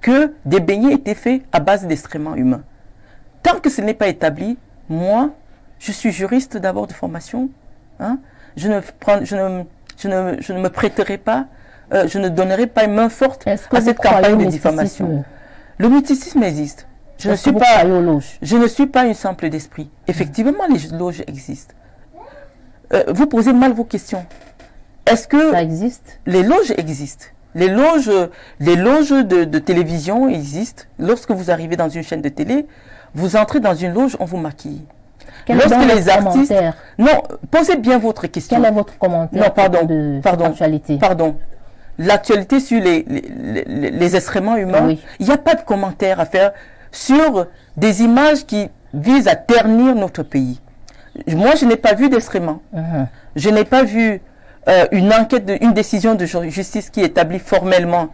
que des beignets étaient faits à base d'excréments humains. Tant que ce n'est pas établi, moi, Je suis juriste d'abord de formation. Hein. Je ne me prêterai pas, je ne donnerai pas une main forte à cette campagne de diffamation. Le mysticisme existe. Je ne suis pas une simple d'esprit. Effectivement, les loges existent. Vous posez mal vos questions. Est-ce que ça existe? Les loges existent. Les loges de télévision existent. Lorsque vous arrivez dans une chaîne de télé, vous entrez dans une loge, on vous maquille. Lorsque les artistes... Non, posez bien votre question. Quel est votre commentaire? Non, pardon. L'actualité sur les excréments humains, il n'y a pas de commentaire à faire sur des images qui visent à ternir notre pays. Moi, je n'ai pas vu d'excréments. Je n'ai pas vu une décision de justice qui établit formellement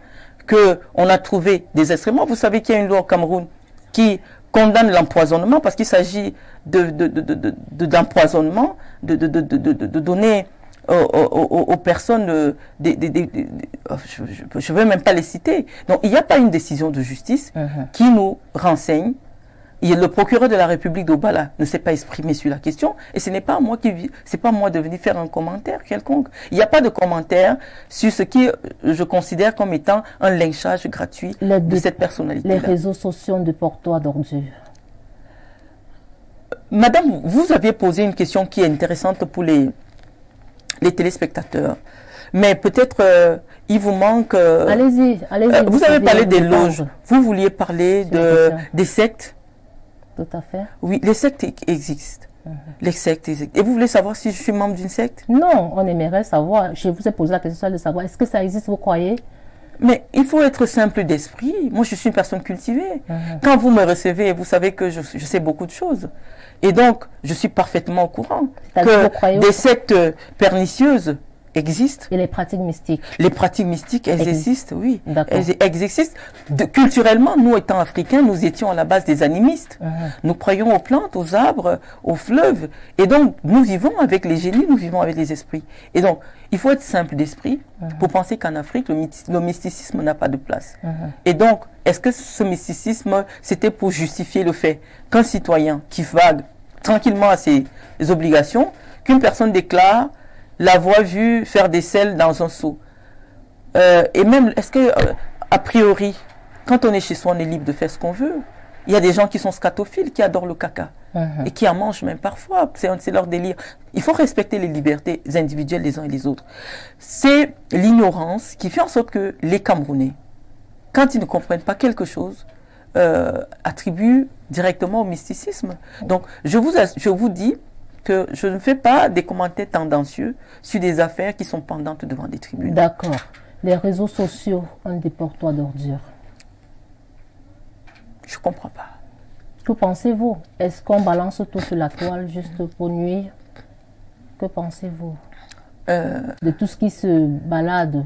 qu'on a trouvé des excréments. Vous savez qu'il y a une loi au Cameroun qui condamne l'empoisonnement parce qu'il s'agit d'empoisonnement, de donner aux personnes, je ne veux même pas les citer. Donc, il n'y a pas une décision de justice qui nous renseigne. Le procureur de la République d'Obala ne s'est pas exprimé sur la question et ce n'est pas moi de venir faire un commentaire quelconque. Il n'y a pas de commentaire sur ce qui je considère comme étant un lynchage gratuit de cette personnalité. Les réseaux sociaux de portois d'ordures. Madame, vous aviez posé une question qui est intéressante pour les téléspectateurs. Mais peut-être il vous manque... allez-y. Vous avez parlé des loges. Vous vouliez parler des sectes. Tout à fait. Oui, les sectes existent. Les sectes existent. Et vous voulez savoir si je suis membre d'une secte? Non, on aimerait savoir. Je vous ai posé la question de savoir, est-ce que ça existe, vous croyez? Mais il faut être simple d'esprit. Moi, je suis une personne cultivée. Quand vous me recevez, vous savez que je sais beaucoup de choses. Et donc, je suis parfaitement au courant que des sectes pernicieuses existent. Et les pratiques mystiques? Les pratiques mystiques, elles existent, oui. Elles existent. Culturellement, nous étant africains, nous étions à la base des animistes. Nous croyons aux plantes, aux arbres, aux fleuves. Et donc, nous vivons avec les génies, nous vivons avec les esprits. Et donc, il faut être simple d'esprit pour penser qu'en Afrique, le mysticisme n'a pas de place. Et donc, est-ce que ce mysticisme, c'était pour justifier le fait qu'un citoyen qui vague tranquillement à ses obligations, qu'une personne déclare l'avoir vu faire des selles dans un seau. Et même, est-ce que, a priori, quand on est chez soi, on est libre de faire ce qu'on veut. Il y a des gens qui sont scatophiles, qui adorent le caca, et qui en mangent même parfois. C'est leur délire. Il faut respecter les libertés individuelles des uns et des autres. C'est l'ignorance qui fait en sorte que les Camerounais, quand ils ne comprennent pas quelque chose, attribuent directement au mysticisme. Donc, je vous dis que je ne fais pas des commentaires tendancieux sur des affaires qui sont pendantes devant des tribunaux. D'accord. Les réseaux sociaux ont des portois d'ordures. Je ne comprends pas. Que pensez-vous? Est-ce qu'on balance tout sur la toile juste pour nuire? Que pensez-vous de tout ce qui se balade?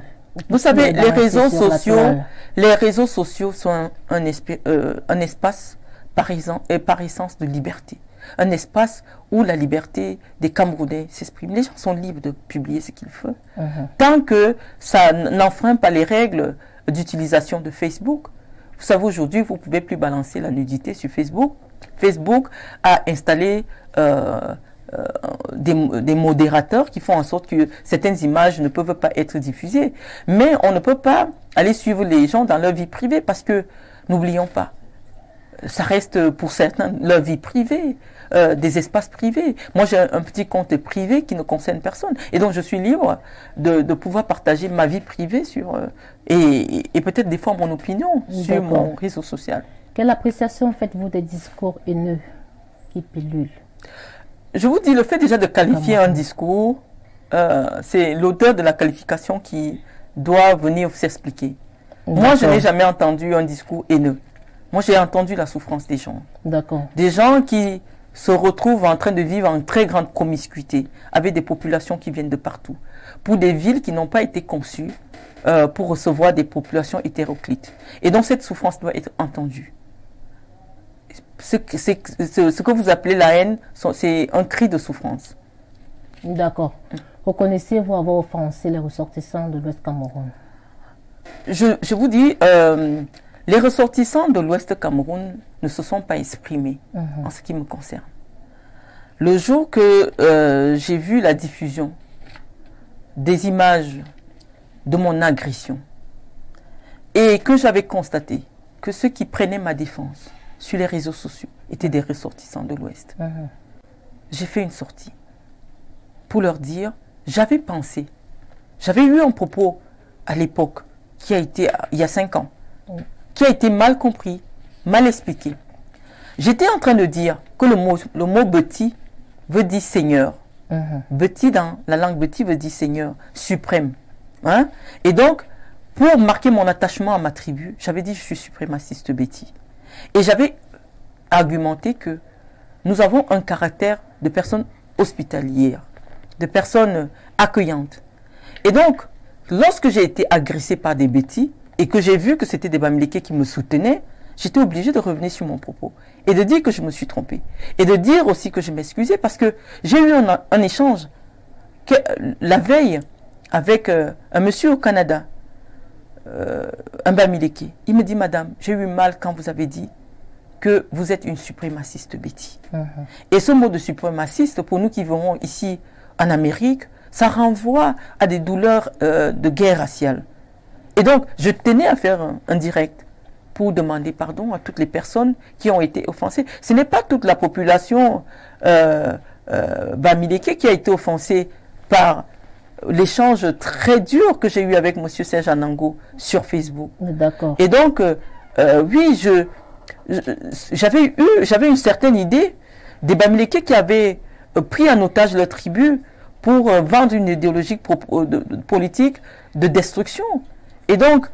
Vous savez, les réseaux sociaux sont un espace par essence de liberté. Un espace où la liberté des Camerounais s'exprime. Les gens sont libres de publier ce qu'ils veulent. Tant que ça n'enfreint pas les règles d'utilisation de Facebook. Vous savez, aujourd'hui, vous ne pouvez plus balancer la nudité sur Facebook. Facebook a installé des modérateurs qui font en sorte que certaines images ne peuvent pas être diffusées. Mais on ne peut pas aller suivre les gens dans leur vie privée parce que, n'oublions pas, ça reste pour certains leur vie privée. Des espaces privés. Moi, j'ai un petit compte privé qui ne concerne personne. Et donc, je suis libre de pouvoir partager ma vie privée et peut-être des fois mon opinion sur mon réseau social. Quelle appréciation faites-vous des discours haineux qui pullulent? Je vous dis, le fait déjà de qualifier un discours, c'est l'auteur de la qualification qui doit venir s'expliquer. Moi, je n'ai jamais entendu un discours haineux. Moi, j'ai entendu la souffrance des gens. D'accord. Des gens qui se retrouvent en train de vivre en très grande promiscuité, avec des populations qui viennent de partout, pour des villes qui n'ont pas été conçues pour recevoir des populations hétéroclites. Et donc cette souffrance doit être entendue. Ce que vous appelez la haine, c'est un cri de souffrance. D'accord. Reconnaissez-vous avoir offensé les ressortissants de l'Ouest Cameroun? Je vous dis, les ressortissants de l'Ouest Cameroun ne se sont pas exprimés en ce qui me concerne. Le jour que j'ai vu la diffusion des images de mon agression et que j'avais constaté que ceux qui prenaient ma défense sur les réseaux sociaux étaient des ressortissants de l'Ouest, j'ai fait une sortie pour leur dire, j'avais pensé, j'avais eu un propos à l'époque qui a été, il y a 5 ans, qui a été mal compris, mal expliqué. J'étais en train de dire que le mot Beti veut dire Seigneur. Beti dans la langue Beti veut dire Seigneur, suprême. Hein? Et donc, pour marquer mon attachement à ma tribu, j'avais dit je suis suprémaciste Beti. Et j'avais argumenté que nous avons un caractère de personnes hospitalières, de personnes accueillantes. Et donc, lorsque j'ai été agressée par des Beti et que j'ai vu que c'était des Bamilékés qui me soutenaient, j'étais obligée de revenir sur mon propos et de dire que je me suis trompée. Et de dire aussi que je m'excusais parce que j'ai eu un échange la veille avec un monsieur au Canada, un Bamiléké. Il me dit, madame, j'ai eu mal quand vous avez dit que vous êtes une suprémaciste Beti. Et ce mot de suprémaciste, pour nous qui vivons ici en Amérique, ça renvoie à des douleurs de guerre raciale. Et donc, je tenais à faire un direct pour demander pardon à toutes les personnes qui ont été offensées. Ce n'est pas toute la population Bamiléké qui a été offensée par l'échange très dur que j'ai eu avec M. Serge Anango sur Facebook. D'accord. Et donc, oui, j'avais une certaine idée des Bamilékés qui avaient pris en otage leur tribu pour vendre une idéologie politique de destruction. Et donc,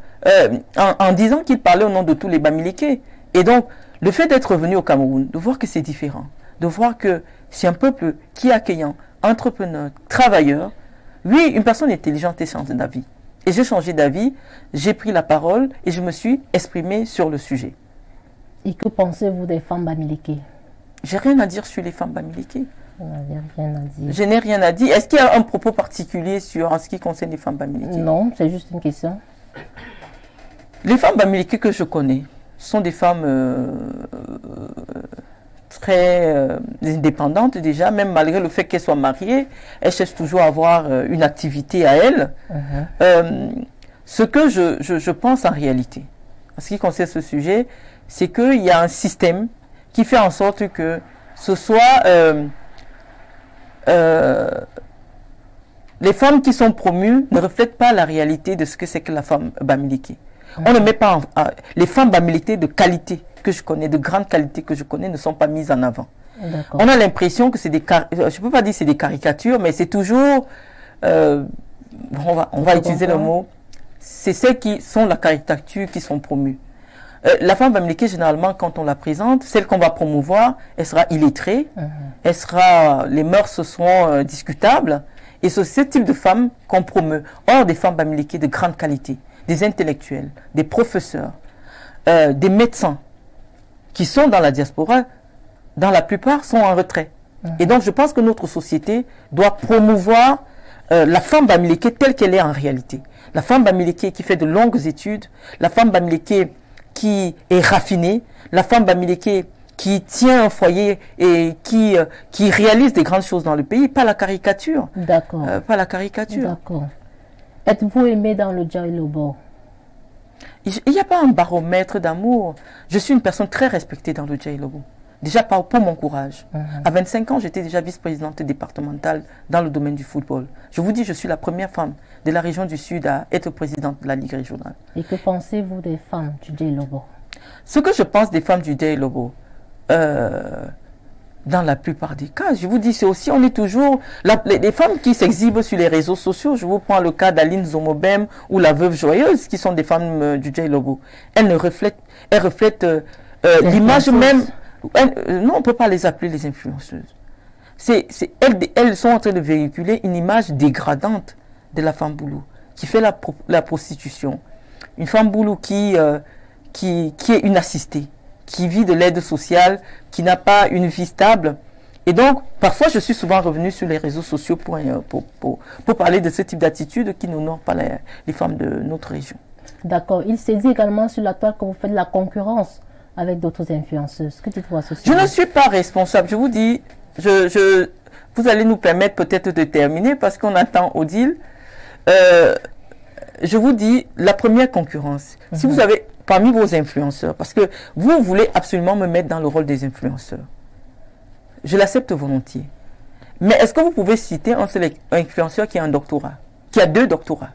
en disant qu'il parlait au nom de tous les Bamilékés. Et donc, le fait d'être venu au Cameroun, de voir que c'est différent, de voir que c'est un peuple qui est accueillant, entrepreneur, travailleur. Oui, une personne intelligente et change d'avis. Et j'ai changé d'avis, j'ai pris la parole et je me suis exprimé sur le sujet. Et que pensez-vous des femmes Bamilékés? J'ai rien à dire sur les femmes Bamilékés. Rien à dire. Je n'ai rien à dire. Est-ce qu'il y a un propos particulier en ce qui concerne les femmes Bamilékés? Non, c'est juste une question. Les femmes Bamilékés que je connais sont des femmes très indépendantes déjà, même malgré le fait qu'elles soient mariées, elles cherchent toujours à avoir une activité à elles. Ce que je pense en réalité, en ce qui concerne ce sujet, c'est qu'il y a un système qui fait en sorte que ce soit les femmes qui sont promues ne reflètent pas la réalité de ce que c'est que la femme Bamiléké. On ne met pas les femmes Bamilékés de qualité que je connais, de grande qualité que je connais, ne sont pas mises en avant. On a l'impression que c'est des je peux pas dire c'est des caricatures, mais c'est toujours on va utiliser le mot, c'est celles qui sont la caricature qui sont promues. La femme Bamiléké, généralement, quand on la présente, celle qu'on va promouvoir, elle sera illettrée, elle sera, les mœurs seront discutables, et c'est ce type de femme qu'on promeut. Or, des femmes Bamilékés de grande qualité, des intellectuels, des professeurs, des médecins qui sont dans la diaspora, dans la plupart sont en retrait. Et donc je pense que notre société doit promouvoir la femme Bamiléké telle qu'elle est en réalité. La femme Bamiléké qui fait de longues études, la femme Bamiléké qui est raffinée, la femme Bamiléké qui tient un foyer et qui réalise des grandes choses dans le pays, pas la caricature. D'accord. Pas la caricature. D'accord. Êtes-vous aimé dans le Djaï Lobo? Il n'y a pas un baromètre d'amour. Je suis une personne très respectée dans le Djaï Lobo. Déjà pour mon courage. À 25 ans, j'étais déjà vice-présidente départementale dans le domaine du football. Je vous dis, je suis la première femme de la région du Sud à être présidente de la Ligue régionale. Et que pensez-vous des femmes du Djaï Lobo? Ce que je pense des femmes du Djaï Lobo, dans la plupart des cas, je vous dis, c'est aussi, on est toujours, les femmes qui s'exhibent sur les réseaux sociaux, je vous prends le cas d'Aline Zomobem ou la Veuve Joyeuse, qui sont des femmes du Djaï Lobo. Elles reflètent l'image même, non, on ne peut pas les appeler les influenceuses. Elles sont en train de véhiculer une image dégradante de la femme boulou, qui fait la prostitution. Une femme boulou qui est une assistée, qui vit de l'aide sociale, qui n'a pas une vie stable. Et donc, parfois, je suis souvent revenue sur les réseaux sociaux pour parler de ce type d'attitude qui n'honore pas les femmes de notre région. D'accord. Il s'est dit également sur la toile que vous faites de la concurrence avec d'autres influenceuses. Que dites-vous à ce sujet? Je ne suis pas responsable. Je vous dis, vous allez nous permettre peut-être de terminer parce qu'on attend Odile. Je vous dis, la première concurrence, si vous avez parmi vos influenceurs, parce que vous voulez absolument me mettre dans le rôle des influenceurs, je l'accepte volontiers. Mais est-ce que vous pouvez citer un seul influenceur qui a un doctorat, qui a 2 doctorats?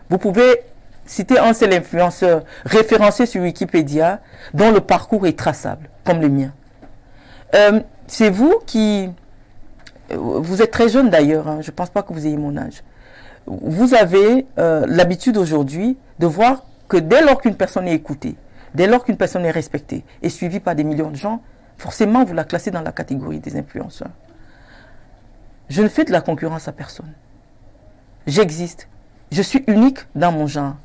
Vous pouvez citer un seul influenceur référencé sur Wikipédia dont le parcours est traçable, comme le mien. C'est vous qui... Vous êtes très jeune d'ailleurs, hein, je ne pense pas que vous ayez mon âge. Vous avez l'habitude aujourd'hui de voir que dès lors qu'une personne est écoutée, dès lors qu'une personne est respectée et suivie par des millions de gens, forcément vous la classez dans la catégorie des influenceurs. Je ne fais de la concurrence à personne. J'existe. Je suis unique dans mon genre.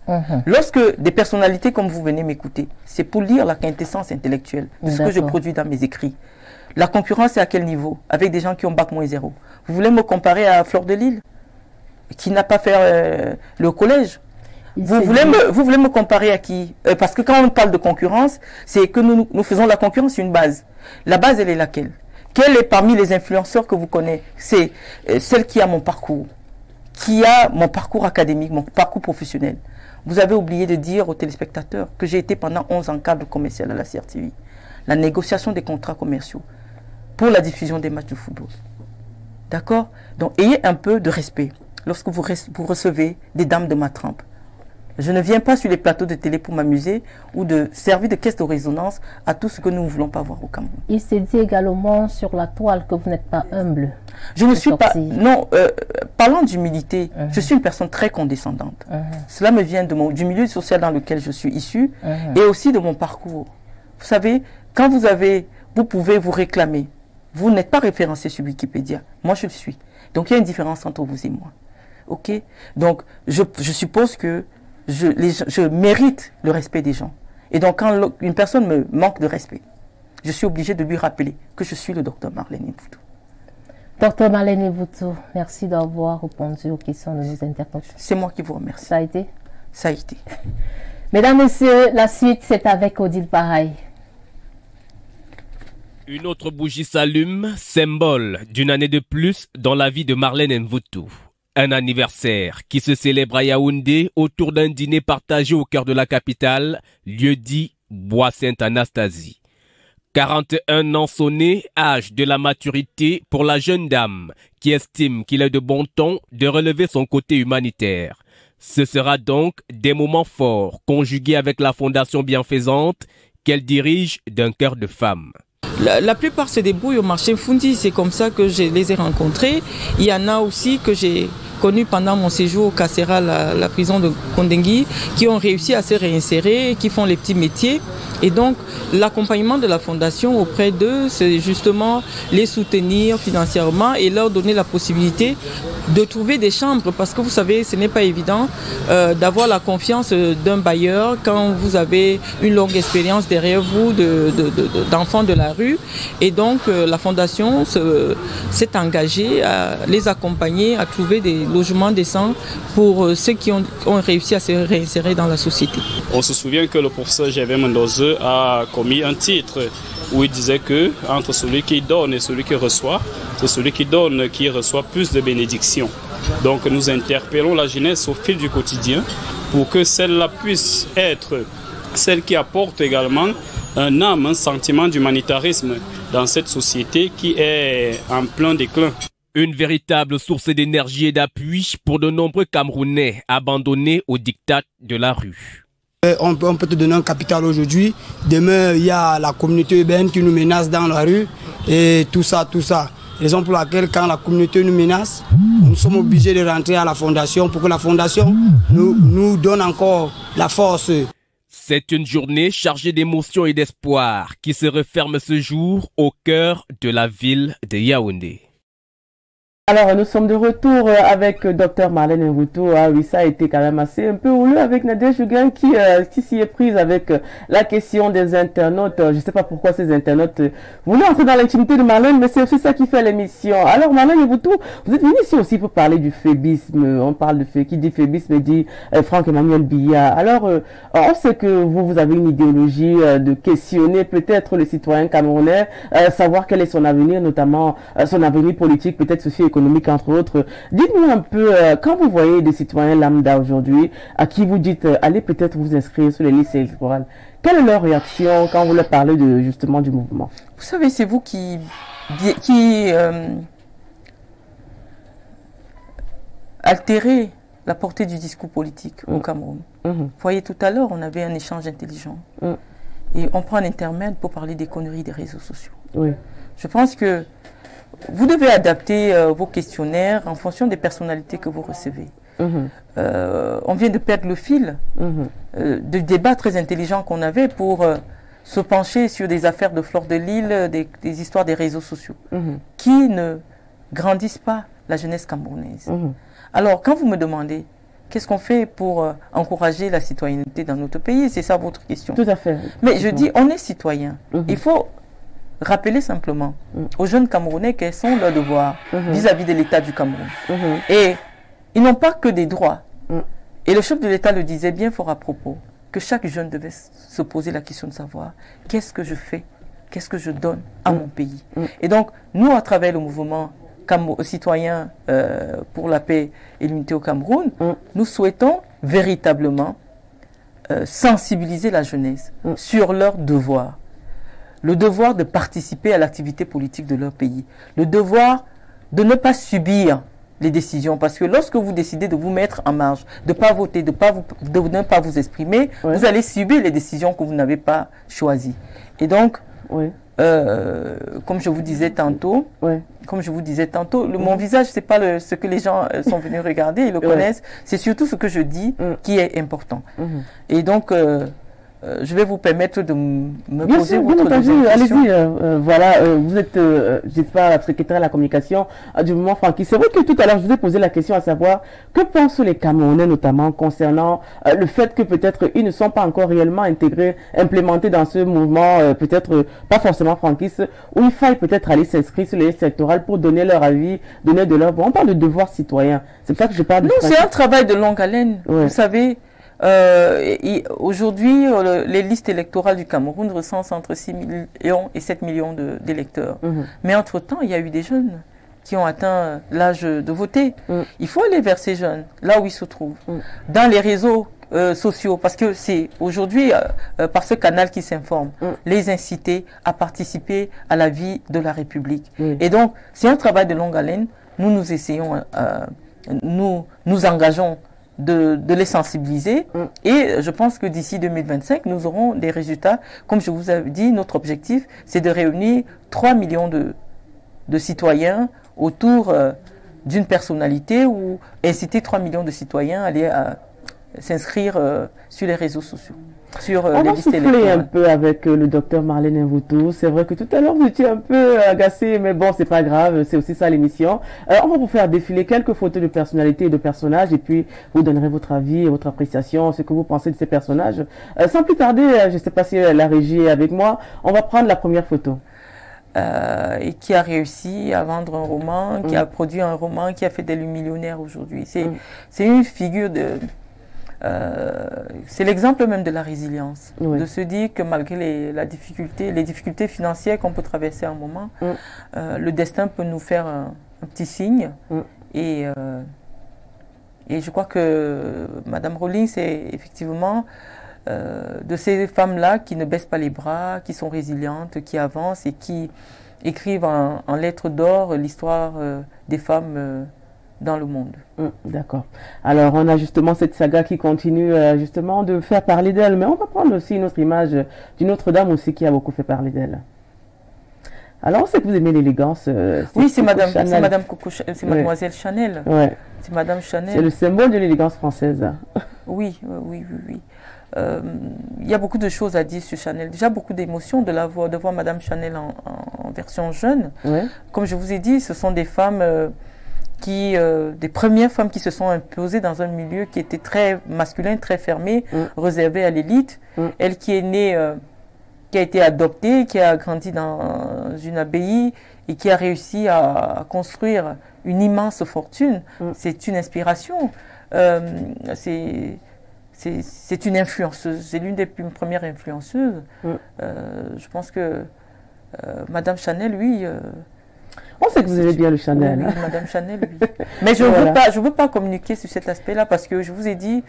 Lorsque des personnalités comme vous venez m'écouter, c'est pour lire la quintessence intellectuelle de ce que je produis dans mes écrits. La concurrence est à quel niveau? Avec des gens qui ont bac-0. Vous voulez me comparer à Fleur de Lille, qui n'a pas fait le collège? Vous voulez me comparer à qui? Parce que quand on parle de concurrence, c'est que nous faisons la concurrence sur une base. La base, elle est laquelle? Quelle est parmi les influenceurs que vous connaissez? C'est celle qui a mon parcours, qui a mon parcours académique, mon parcours professionnel. Vous avez oublié de dire aux téléspectateurs que j'ai été pendant 11 ans cadre commercial à la CRTV. La négociation des contrats commerciaux pour la diffusion des matchs de football. D'accord? Donc, ayez un peu de respect lorsque vous recevez des dames de ma trempe. Je ne viens pas sur les plateaux de télé pour m'amuser ou de servir de caisse de résonance à tout ce que nous ne voulons pas voir au Cameroun. Il s'est dit également sur la toile que vous n'êtes pas humble. Je ne suis pas... Non, parlant d'humilité, je suis une personne très condescendante. Cela me vient du milieu social dans lequel je suis issu et aussi de mon parcours. Vous savez, quand vous pouvez vous réclamer. Vous n'êtes pas référencé sur Wikipédia. Moi, je le suis. Donc, il y a une différence entre vous et moi. OK? Donc, je suppose que je mérite le respect des gens. Et donc, quand une personne me manque de respect, je suis obligé de lui rappeler que je suis le docteur Marlène Mvoutou. Docteur Marlène Mvoutou, merci d'avoir répondu aux questions de nos internautes. C'est moi qui vous remercie. Ça a été? Ça a été. Mesdames, Messieurs, la suite, c'est avec Odile Paraï. Une autre bougie s'allume, symbole d'une année de plus dans la vie de Marlène Mvoutou. Un anniversaire qui se célèbre à Yaoundé autour d'un dîner partagé au cœur de la capitale, lieu dit Bois Sainte-Anastasie. 41 ans sonnés, âge de la maturité pour la jeune dame qui estime qu'il est de bon ton de relever son côté humanitaire. Ce sera donc des moments forts conjugués avec la fondation bienfaisante qu'elle dirige d'un cœur de femme. La plupart se débrouillent au marché Fundi, c'est comme ça que je les ai rencontrés. Il y en a aussi que j'ai connus pendant mon séjour au Kassera, la prison de Kondengui, qui ont réussi à se réinsérer, qui font les petits métiers. Et donc, l'accompagnement de la fondation auprès d'eux, c'est justement les soutenir financièrement et leur donner la possibilité de trouver des chambres. Parce que vous savez, ce n'est pas évident d'avoir la confiance d'un bailleur quand vous avez une longue expérience derrière vous d'enfants de la rue. Et donc, la fondation s'est engagée à les accompagner, à trouver des logements décents pour ceux qui ont réussi à se réinsérer dans la société. On se souvient que le professeur Gervais Mendoza a commis un titre où il disait que entre celui qui donne et celui qui reçoit, c'est celui qui donne qui reçoit plus de bénédictions. Donc nous interpellons la jeunesse au fil du quotidien pour que celle-là puisse être celle qui apporte également un âme, un sentiment d'humanitarisme dans cette société qui est en plein déclin. Une véritable source d'énergie et d'appui pour de nombreux Camerounais abandonnés au diktat de la rue. On peut te donner un capital aujourd'hui. Demain, il y a la communauté urbaine qui nous menace dans la rue et tout ça. Raison pour laquelle, quand la communauté nous menace, nous sommes obligés de rentrer à la fondation pour que la fondation nous donne encore la force. C'est une journée chargée d'émotions et d'espoir qui se referme ce jour au cœur de la ville de Yaoundé. Alors, nous sommes de retour avec Dr Marlène Mvutu. Ah oui, ça a été quand même assez un peu houleux avec Nadège Huguin qui s'y est prise avec la question des internautes. Je ne sais pas pourquoi ces internautes voulaient entrer dans l'intimité de Marlène, mais c'est aussi ça qui fait l'émission. Alors, Marlène Mvutu, vous êtes venu ici aussi pour parler du phébisme. On parle de qui dit phébisme dit Franck-Emmanuel Biya. Alors, on sait que vous avez une idéologie de questionner peut-être les citoyens camerounais, savoir quel est son avenir, notamment son avenir politique, peut-être socio-économique entre autres. Dites-nous un peu, quand vous voyez des citoyens lambda aujourd'hui, à qui vous dites, allez peut-être vous inscrire sur les listes électorales, quelle est leur réaction quand vous leur parlez justement du mouvement? Vous savez, c'est vous qui altérez la portée du discours politique au Cameroun. Vous voyez, tout à l'heure, on avait un échange intelligent. Et on prend un intermède pour parler des conneries des réseaux sociaux. Oui. Je pense que vous devez adapter vos questionnaires en fonction des personnalités que vous recevez. On vient de perdre le fil de débats très intelligents qu'on avait pour se pencher sur des affaires de Fleur de Lille, des histoires des réseaux sociaux, qui ne grandissent pas la jeunesse camerounaise. Alors, quand vous me demandez qu'est-ce qu'on fait pour encourager la citoyenneté dans notre pays, c'est ça votre question. Tout à fait. Mais je dis, on est citoyen. Il faut rappeler simplement aux jeunes Camerounais quels sont leurs devoirs vis-à-vis de l'État du Cameroun. Et ils n'ont pas que des droits. Et le chef de l'État le disait bien fort à propos, que chaque jeune devait se poser la question de savoir qu'est-ce que je fais, qu'est-ce que je donne à mon pays. Et donc, nous, à travers le mouvement citoyen pour la paix et l'unité au Cameroun, nous souhaitons véritablement sensibiliser la jeunesse sur leurs devoirs. Le devoir de participer à l'activité politique de leur pays. Le devoir de ne pas subir les décisions. Parce que lorsque vous décidez de vous mettre en marge, de ne pas voter, de ne pas vous exprimer, vous allez subir les décisions que vous n'avez pas choisies. Et donc, comme je vous disais tantôt, mon visage, c'est pas ce que les gens sont venus regarder, ils le connaissent. C'est surtout ce que je dis qui est important. Et donc, je vais vous permettre de me poser votre question. Allez-y, voilà, vous êtes, je sais pas, la secrétaire à la communication du mouvement Franquiste. C'est vrai que tout à l'heure, je vous ai posé la question à savoir, que pensent les Camerounais notamment concernant le fait que peut-être ils ne sont pas encore réellement intégrés, implémentés dans ce mouvement, peut-être pas forcément franquiste, où il faille peut-être aller s'inscrire sur les listes électorales pour donner leur avis, donner de leur voix. On parle de devoir citoyen. C'est pour ça que je parle de... Non, c'est un travail de longue haleine. Vous savez... Aujourd'hui, les listes électorales du Cameroun recensent entre 6 millions et 7 millions d'électeurs. Mais entre-temps, il y a eu des jeunes qui ont atteint l'âge de voter. Il faut aller vers ces jeunes, là où ils se trouvent, dans les réseaux sociaux, parce que c'est aujourd'hui, par ce canal qui s'informe, les inciter à participer à la vie de la République. Et donc, c'est un travail de longue haleine. Nous essayons, nous engageons de les sensibiliser et je pense que d'ici 2025 nous aurons des résultats. Comme je vous ai dit, notre objectif c'est de réunir 3 millions de citoyens autour d'une personnalité ou inciter 3 millions de citoyens à aller s'inscrire sur les réseaux sociaux. On va souffler un peu avec le docteur Marlène Mvutu. C'est vrai que tout à l'heure vous étiez un peu agacé, mais bon, c'est pas grave, c'est aussi ça l'émission. On va vous faire défiler quelques photos de personnalités et de personnages, et puis vous donnerez votre avis et votre appréciation, ce que vous pensez de ces personnages. Sans plus tarder, je ne sais pas si la régie est avec moi, on va prendre la première photo. Et qui a réussi à vendre un roman, qui a produit un roman, qui a fait des millionnaires aujourd'hui. C'est une figure de... c'est l'exemple même de la résilience, de se dire que malgré les difficultés financières qu'on peut traverser à un moment, le destin peut nous faire un petit signe. Et je crois que Madame Rawlings, c'est effectivement de ces femmes-là qui ne baissent pas les bras, qui sont résilientes, qui avancent et qui écrivent en lettres d'or l'histoire des femmes dans le monde. D'accord. Alors, on a justement cette saga qui continue justement de faire parler d'elle, mais on va prendre aussi une autre image d'une autre dame aussi qui a beaucoup fait parler d'elle. Alors, on sait que vous aimez l'élégance. Oui, c'est Mademoiselle Chanel. Ouais. C'est Madame Chanel. C'est le symbole de l'élégance française. Oui. Il y a beaucoup de choses à dire sur Chanel. Déjà, beaucoup d'émotions de voir Madame Chanel en version jeune. Comme je vous ai dit, ce sont des femmes des premières femmes qui se sont imposées dans un milieu qui était très masculin, très fermé, réservé à l'élite. Elle qui est née, qui a été adoptée, qui a grandi dans une abbaye et qui a réussi à construire une immense fortune. C'est une inspiration. C'est une influenceuse. C'est l'une des premières influenceuses. Je pense que Madame Chanel, oui... on sait que vous aimez bien le Chanel. Oui, Madame Chanel, oui. Mais je ne veux pas communiquer sur cet aspect-là parce que je vous ai dit,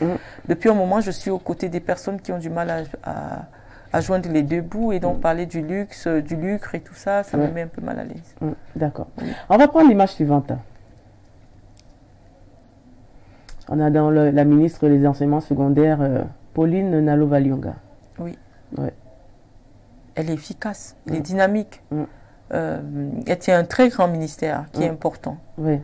depuis un moment, je suis aux côtés des personnes qui ont du mal à joindre les deux bouts et donc parler du luxe, du lucre et tout ça, ça me met un peu mal à l'aise. D'accord. On va prendre l'image suivante. On a dans la ministre des Enseignements secondaires, Pauline Nalo-Valionga. Oui. Ouais. Elle est efficace, elle est dynamique. Elle tient un très grand ministère qui est important. Oui.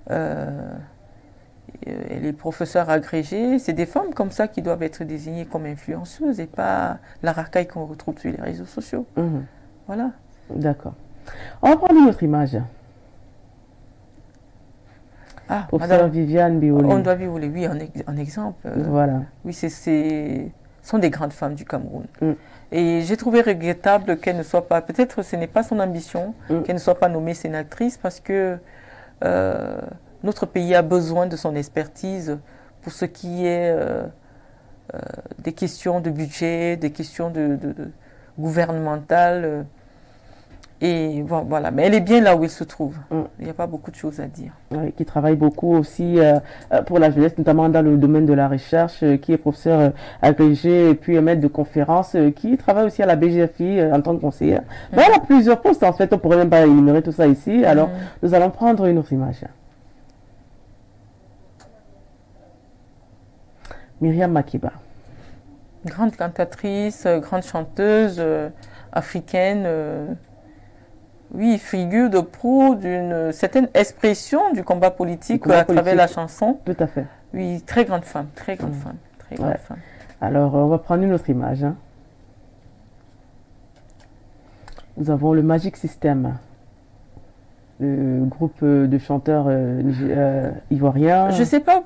Elle est professeure agrégée. C'est des femmes comme ça qui doivent être désignées comme influenceuses et pas la racaille qu'on retrouve sur les réseaux sociaux. Voilà. D'accord. On va prendre une autre image. Ah, professeur Viviane Biolé. On doit Biolé, oui, un exemple. Voilà. Oui, sont des grandes femmes du Cameroun. Et j'ai trouvé regrettable qu'elle ne soit pas, peut-être ce n'est pas son ambition, qu'elle ne soit pas nommée sénatrice parce que notre pays a besoin de son expertise pour ce qui est des questions de budget, des questions gouvernementales. Et bon, voilà, mais elle est bien là où elle se trouve. Il n'y a pas beaucoup de choses à dire. Oui, qui travaille beaucoup aussi pour la jeunesse, notamment dans le domaine de la recherche, qui est professeur agrégé et puis maître de conférence, qui travaille aussi à la BGFI en tant que conseillère. Mais elle a plusieurs postes en fait, on ne pourrait même pas énumérer tout ça ici. Alors, nous allons prendre une autre image. Myriam Makeba. Grande cantatrice, grande chanteuse africaine. Oui, figure de proue d'une certaine expression du combat politique à travers la chanson. Tout à fait. Oui, très grande femme, très grande femme, très grande femme. Alors, on va prendre une autre image. Nous avons le Magic System, le groupe de chanteurs ivoiriens. Je ne sais pas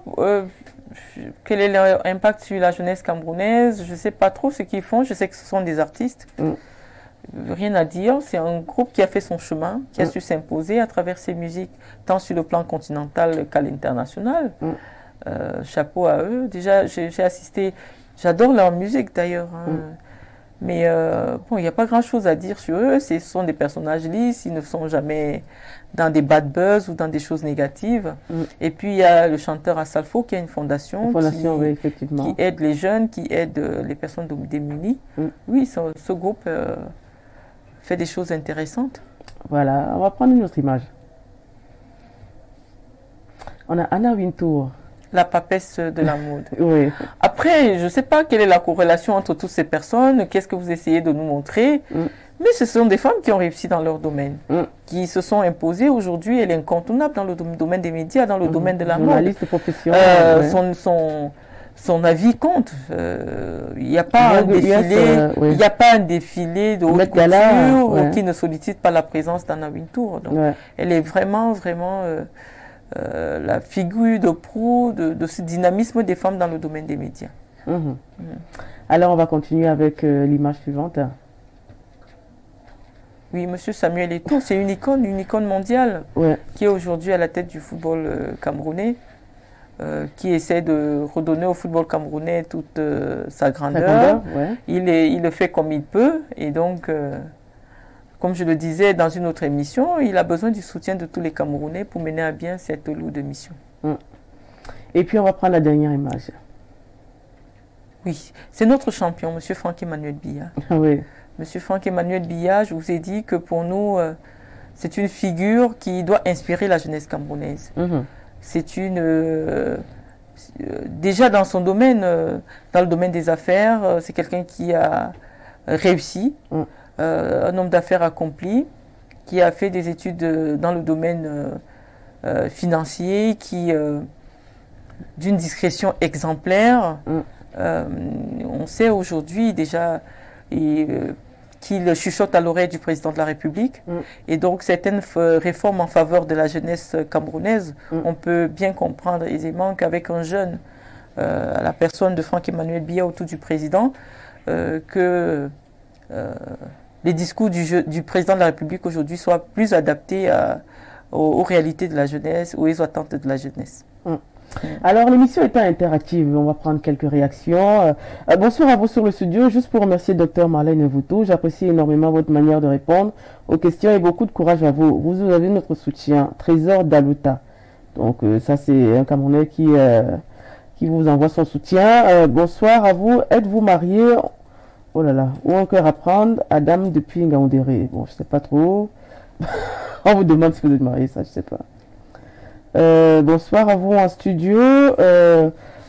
quel est leur impact sur la jeunesse camerounaise. Je ne sais pas trop ce qu'ils font. Je sais que ce sont des artistes. Rien à dire, c'est un groupe qui a fait son chemin, qui a su s'imposer à travers ses musiques, tant sur le plan continental qu'à l'international. Chapeau à eux. Déjà, j'ai assisté, j'adore leur musique d'ailleurs, mais bon, il n'y a pas grand-chose à dire sur eux. Ce sont des personnages lisses, ils ne sont jamais dans des bad buzz ou dans des choses négatives. Et puis, il y a le chanteur Assalfo qui a une fondation, oui, effectivement, qui aide les jeunes, qui aide les personnes démunies. Oui, ce groupe... fait des choses intéressantes. Voilà, on va prendre une autre image. On a Anna Wintour. La papesse de la mode. Oui. Après, je ne sais pas quelle est la corrélation entre toutes ces personnes, qu'est-ce que vous essayez de nous montrer, mais ce sont des femmes qui ont réussi dans leur domaine, qui se sont imposées aujourd'hui. Elle est incontournable dans le domaine des médias, dans le domaine de la mode. Journaliste professionnelle. Son avis compte. Il n'y a pas un défilé, il n'y a pas un défilé de haute couture qui ne sollicite pas la présence d'Anna Wintour. Donc, elle est vraiment la figure de proue de ce dynamisme des femmes dans le domaine des médias. Alors, on va continuer avec l'image suivante. Oui, Monsieur Samuel Eto'o, c'est une icône mondiale qui est aujourd'hui à la tête du football camerounais. Qui essaie de redonner au football camerounais toute sa grandeur. Il le fait comme il peut. Et donc, comme je le disais dans une autre émission, il a besoin du soutien de tous les Camerounais pour mener à bien cette lourde mission. Et puis, on va prendre la dernière image. Oui, c'est notre champion, M. Franck-Emmanuel Biya. Oui. M. Franck-Emmanuel Biya, je vous ai dit que pour nous, c'est une figure qui doit inspirer la jeunesse camerounaise. C'est déjà dans son domaine, dans le domaine des affaires, c'est quelqu'un qui a réussi, un homme d'affaires accompli, qui a fait des études dans le domaine financier, qui d'une discrétion exemplaire. On sait aujourd'hui déjà qu'il qu'il chuchote à l'oreille du président de la République. Et donc, certaines réformes en faveur de la jeunesse camerounaise, on peut bien comprendre aisément qu'avec un jeune, à la personne de Franck-Emmanuel Biya autour du président, que les discours du président de la République aujourd'hui soient plus adaptés aux réalités de la jeunesse, aux attentes de la jeunesse. Alors, l'émission étant interactive, on va prendre quelques réactions. Bonsoir à vous sur le studio. Juste pour remercier Dr Marlène Mvutu, j'apprécie énormément votre manière de répondre aux questions et beaucoup de courage à vous. Vous avez notre soutien. Trésor Daluta. Donc, ça, c'est un Camerounais qui vous envoie son soutien. Bonsoir à vous. Êtes-vous marié? Oh là là. Ou un cœur à prendre? Adam depuis Ngaoundéré. Bon, je sais pas trop. On vous demande si vous êtes marié, ça, je sais pas. Bonsoir à vous en studio.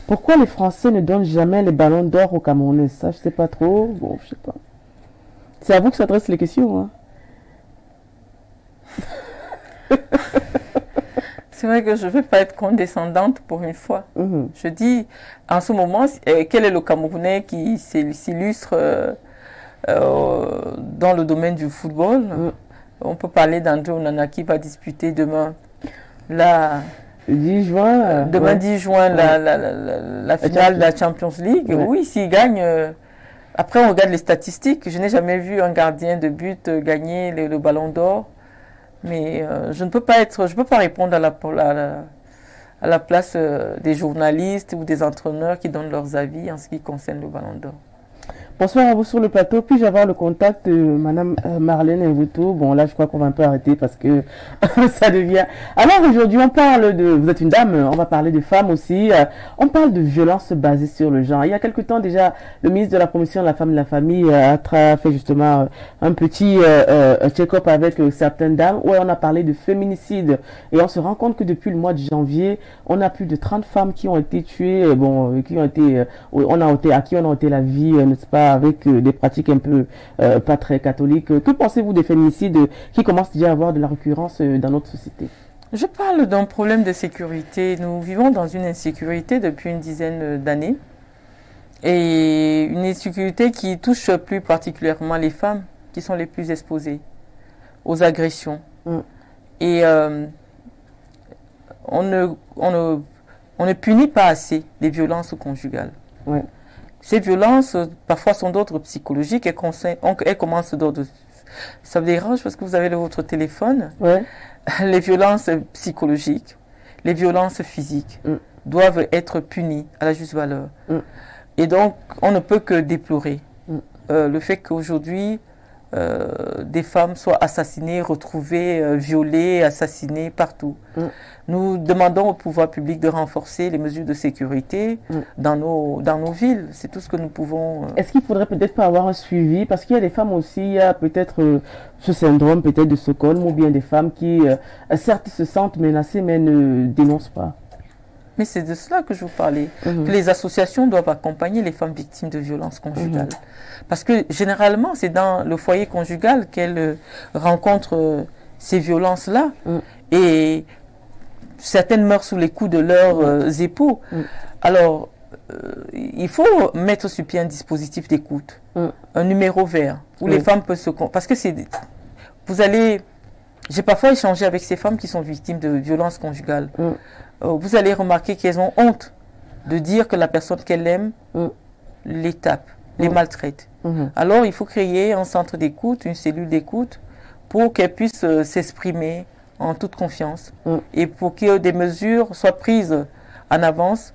Pourquoi les Français ne donnent jamais les ballons d'or aux Camerounais? Ça, je sais pas trop. Bon, je sais pas. C'est à vous que s'adressent les questions. Hein. C'est vrai que je ne vais pas être condescendante pour une fois. Je dis, en ce moment, quel est le Camerounais qui s'illustre dans le domaine du football? On peut parler d'André Onana qui va disputer demain. 10 juin. Demain 10 juin, la finale de la Champions League. Oui, s'il gagne. Après, on regarde les statistiques. Je n'ai jamais vu un gardien de but gagner le ballon d'or. Mais je ne peux pas répondre à la place des journalistes ou des entraîneurs qui donnent leurs avis en ce qui concerne le ballon d'or. Bonsoir à vous sur le plateau. Puis-je avoir le contact de Madame Marlène Mvutu? Bon, là, je crois qu'on va un peu arrêter parce que ça devient... Alors, aujourd'hui, on parle de... Vous êtes une dame, on va parler de femmes aussi. On parle de violence basée sur le genre. Il y a quelque temps déjà, le ministre de la Promotion de la Femme et de la Famille a fait justement un petit check-up avec certaines dames où on a parlé de féminicide. Et on se rend compte que depuis le mois de janvier, on a plus de 30 femmes qui ont été tuées, à qui on a ôté la vie, n'est-ce pas, avec des pratiques un peu pas très catholiques. Que pensez-vous des féminicides qui commencent déjà à avoir de la récurrence dans notre société? Je parle d'un problème de sécurité. Nous vivons dans une insécurité depuis une dizaine d'années. Et une insécurité qui touche plus particulièrement les femmes qui sont les plus exposées aux agressions. Et on ne punit pas assez les violences conjugales. Ces violences, parfois, sont d'ordre psychologique et elles commencent d'ordre... Ça me dérange parce que vous avez votre téléphone. Les violences psychologiques, les violences physiques doivent être punies à la juste valeur. Et donc, on ne peut que déplorer le fait qu'aujourd'hui, des femmes soient assassinées, retrouvées, violées, assassinées partout. Nous demandons au pouvoir public de renforcer les mesures de sécurité dans nos villes. C'est tout ce que nous pouvons... Est-ce qu'il faudrait peut-être pas avoir un suivi? Parce qu'il y a des femmes aussi, il y a peut-être ce syndrome peut-être de Stockholm, ou bien des femmes qui, certes, se sentent menacées, mais ne dénoncent pas. Mais c'est de cela que je vous parlais. Que les associations doivent accompagner les femmes victimes de violences conjugales. Parce que généralement, c'est dans le foyer conjugal qu'elles rencontrent ces violences-là. Et certaines meurent sous les coups de leurs époux. Alors, il faut mettre sur pied un dispositif d'écoute. Un numéro vert où les femmes peuvent se... Parce que c'est... Vous allez... J'ai parfois échangé avec ces femmes qui sont victimes de violences conjugales. Vous allez remarquer qu'elles ont honte de dire que la personne qu'elles aiment les tape, les maltraite. Alors, il faut créer un centre d'écoute, une cellule d'écoute, pour qu'elles puissent s'exprimer en toute confiance et pour que des mesures soient prises en avance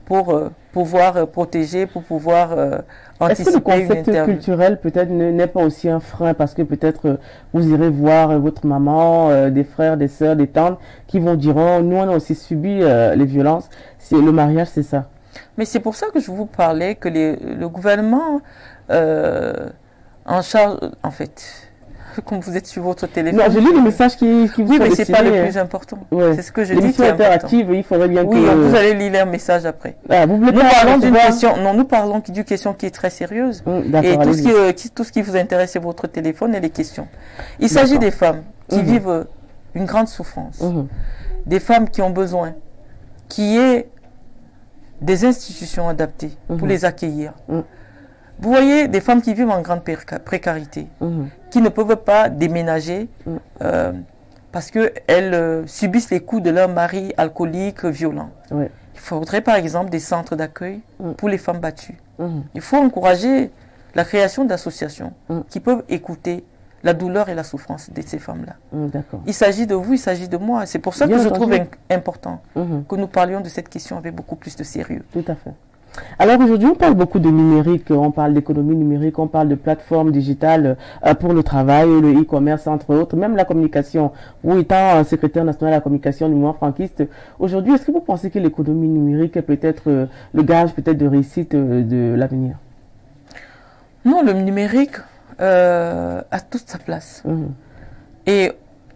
pour pouvoir protéger, pour pouvoir anticiper. Est-ce que le concept culturel peut-être n'est pas aussi un frein parce que peut-être vous irez voir votre maman, des frères, des sœurs, des tantes qui vont dire nous on a aussi subi les violences. Le mariage c'est ça. Mais c'est pour ça que je vous parlais que le gouvernement en charge en fait. Comme vous êtes sur votre téléphone. Non, j'ai lu les messages qui vous oui, mais c'est pas le plus important. C'est ce que je dis. L'émission interactive, il faudrait bien que... Oui, vous allez lire les messages après. Nous parlons d'une question... Non, nous parlons d'une question qui est très sérieuse. Et tout ce qui vous intéresse, c'est votre téléphone et les questions. Il s'agit des femmes qui vivent une grande souffrance. Des femmes qui ont besoin qu'il y ait des institutions adaptées pour les accueillir. Vous voyez des femmes qui vivent en grande précarité, qui ne peuvent pas déménager parce qu'elles subissent les coups de leur mari alcoolique violent. Ouais. Il faudrait par exemple des centres d'accueil pour les femmes battues. Il faut encourager la création d'associations qui peuvent écouter la douleur et la souffrance de ces femmes-là. Il s'agit de vous, il s'agit de moi. C'est pour ça que je trouve important que nous parlions de cette question avec beaucoup plus de sérieux. Tout à fait. Alors aujourd'hui, on parle beaucoup de numérique, on parle d'économie numérique, on parle de plateformes digitales pour le travail, le e-commerce, entre autres, même la communication. Vous étant secrétaire national de la communication du mouvement franquiste, aujourd'hui, est-ce que vous pensez que l'économie numérique est peut-être le gage peut-être de réussite de l'avenir? Non, le numérique a toute sa place. Et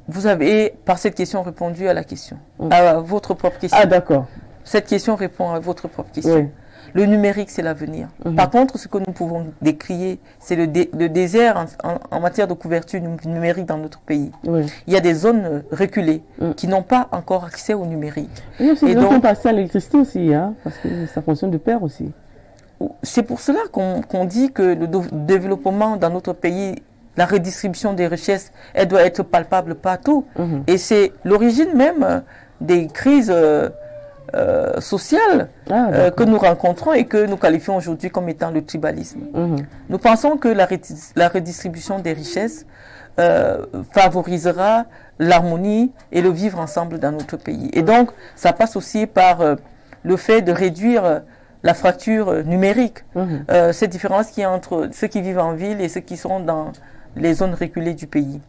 vous avez, par cette question, répondu à la question, à votre propre question. Ah, d'accord. Cette question répond à votre propre question. Oui. Le numérique, c'est l'avenir. Par contre, ce que nous pouvons décrier, c'est le désert en matière de couverture numérique dans notre pays. Oui. Il y a des zones reculées qui n'ont pas encore accès au numérique. Et donc, on passe à l'électricité aussi, hein, parce que ça fonctionne de pair aussi. C'est pour cela qu'on dit que le développement dans notre pays, la redistribution des richesses, elle doit être palpable partout. Et c'est l'origine même des crises sociales que nous rencontrons et que nous qualifions aujourd'hui comme étant le tribalisme. Nous pensons que la redistribution des richesses favorisera l'harmonie et le vivre ensemble dans notre pays. Et donc, ça passe aussi par le fait de réduire la fracture numérique, cette différence qu'il y a entre ceux qui vivent en ville et ceux qui sont dans les zones reculées du pays.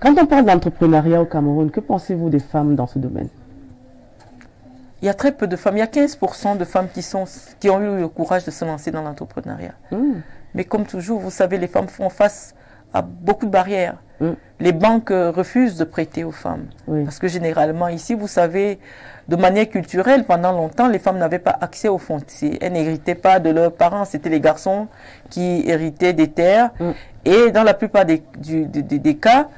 Quand on parle d'entrepreneuriat au Cameroun, que pensez-vous des femmes dans ce domaine? Il y a très peu de femmes. Il y a 15% de femmes qui ont eu le courage de se lancer dans l'entrepreneuriat. Mais comme toujours, vous savez, les femmes font face à beaucoup de barrières. Les banques refusent de prêter aux femmes. Parce que généralement, ici, vous savez, de manière culturelle, pendant longtemps, les femmes n'avaient pas accès aux foncier. Elles n'héritaient pas de leurs parents. C'était les garçons qui héritaient des terres. Et dans la plupart des cas,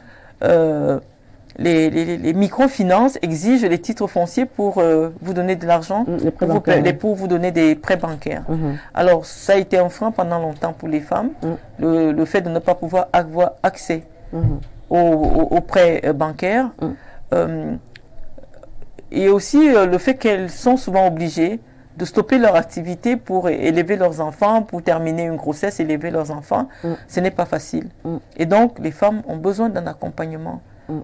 les microfinances exigent les titres fonciers pour vous donner de l'argent, pour vous donner des prêts bancaires. Alors, ça a été un frein pendant longtemps pour les femmes, le fait de ne pas pouvoir avoir accès aux prêts bancaires. Et aussi le fait qu'elles sont souvent obligées de stopper leur activité pour élever leurs enfants, pour terminer une grossesse, élever leurs enfants. Ce n'est pas facile. Et donc, les femmes ont besoin d'un accompagnement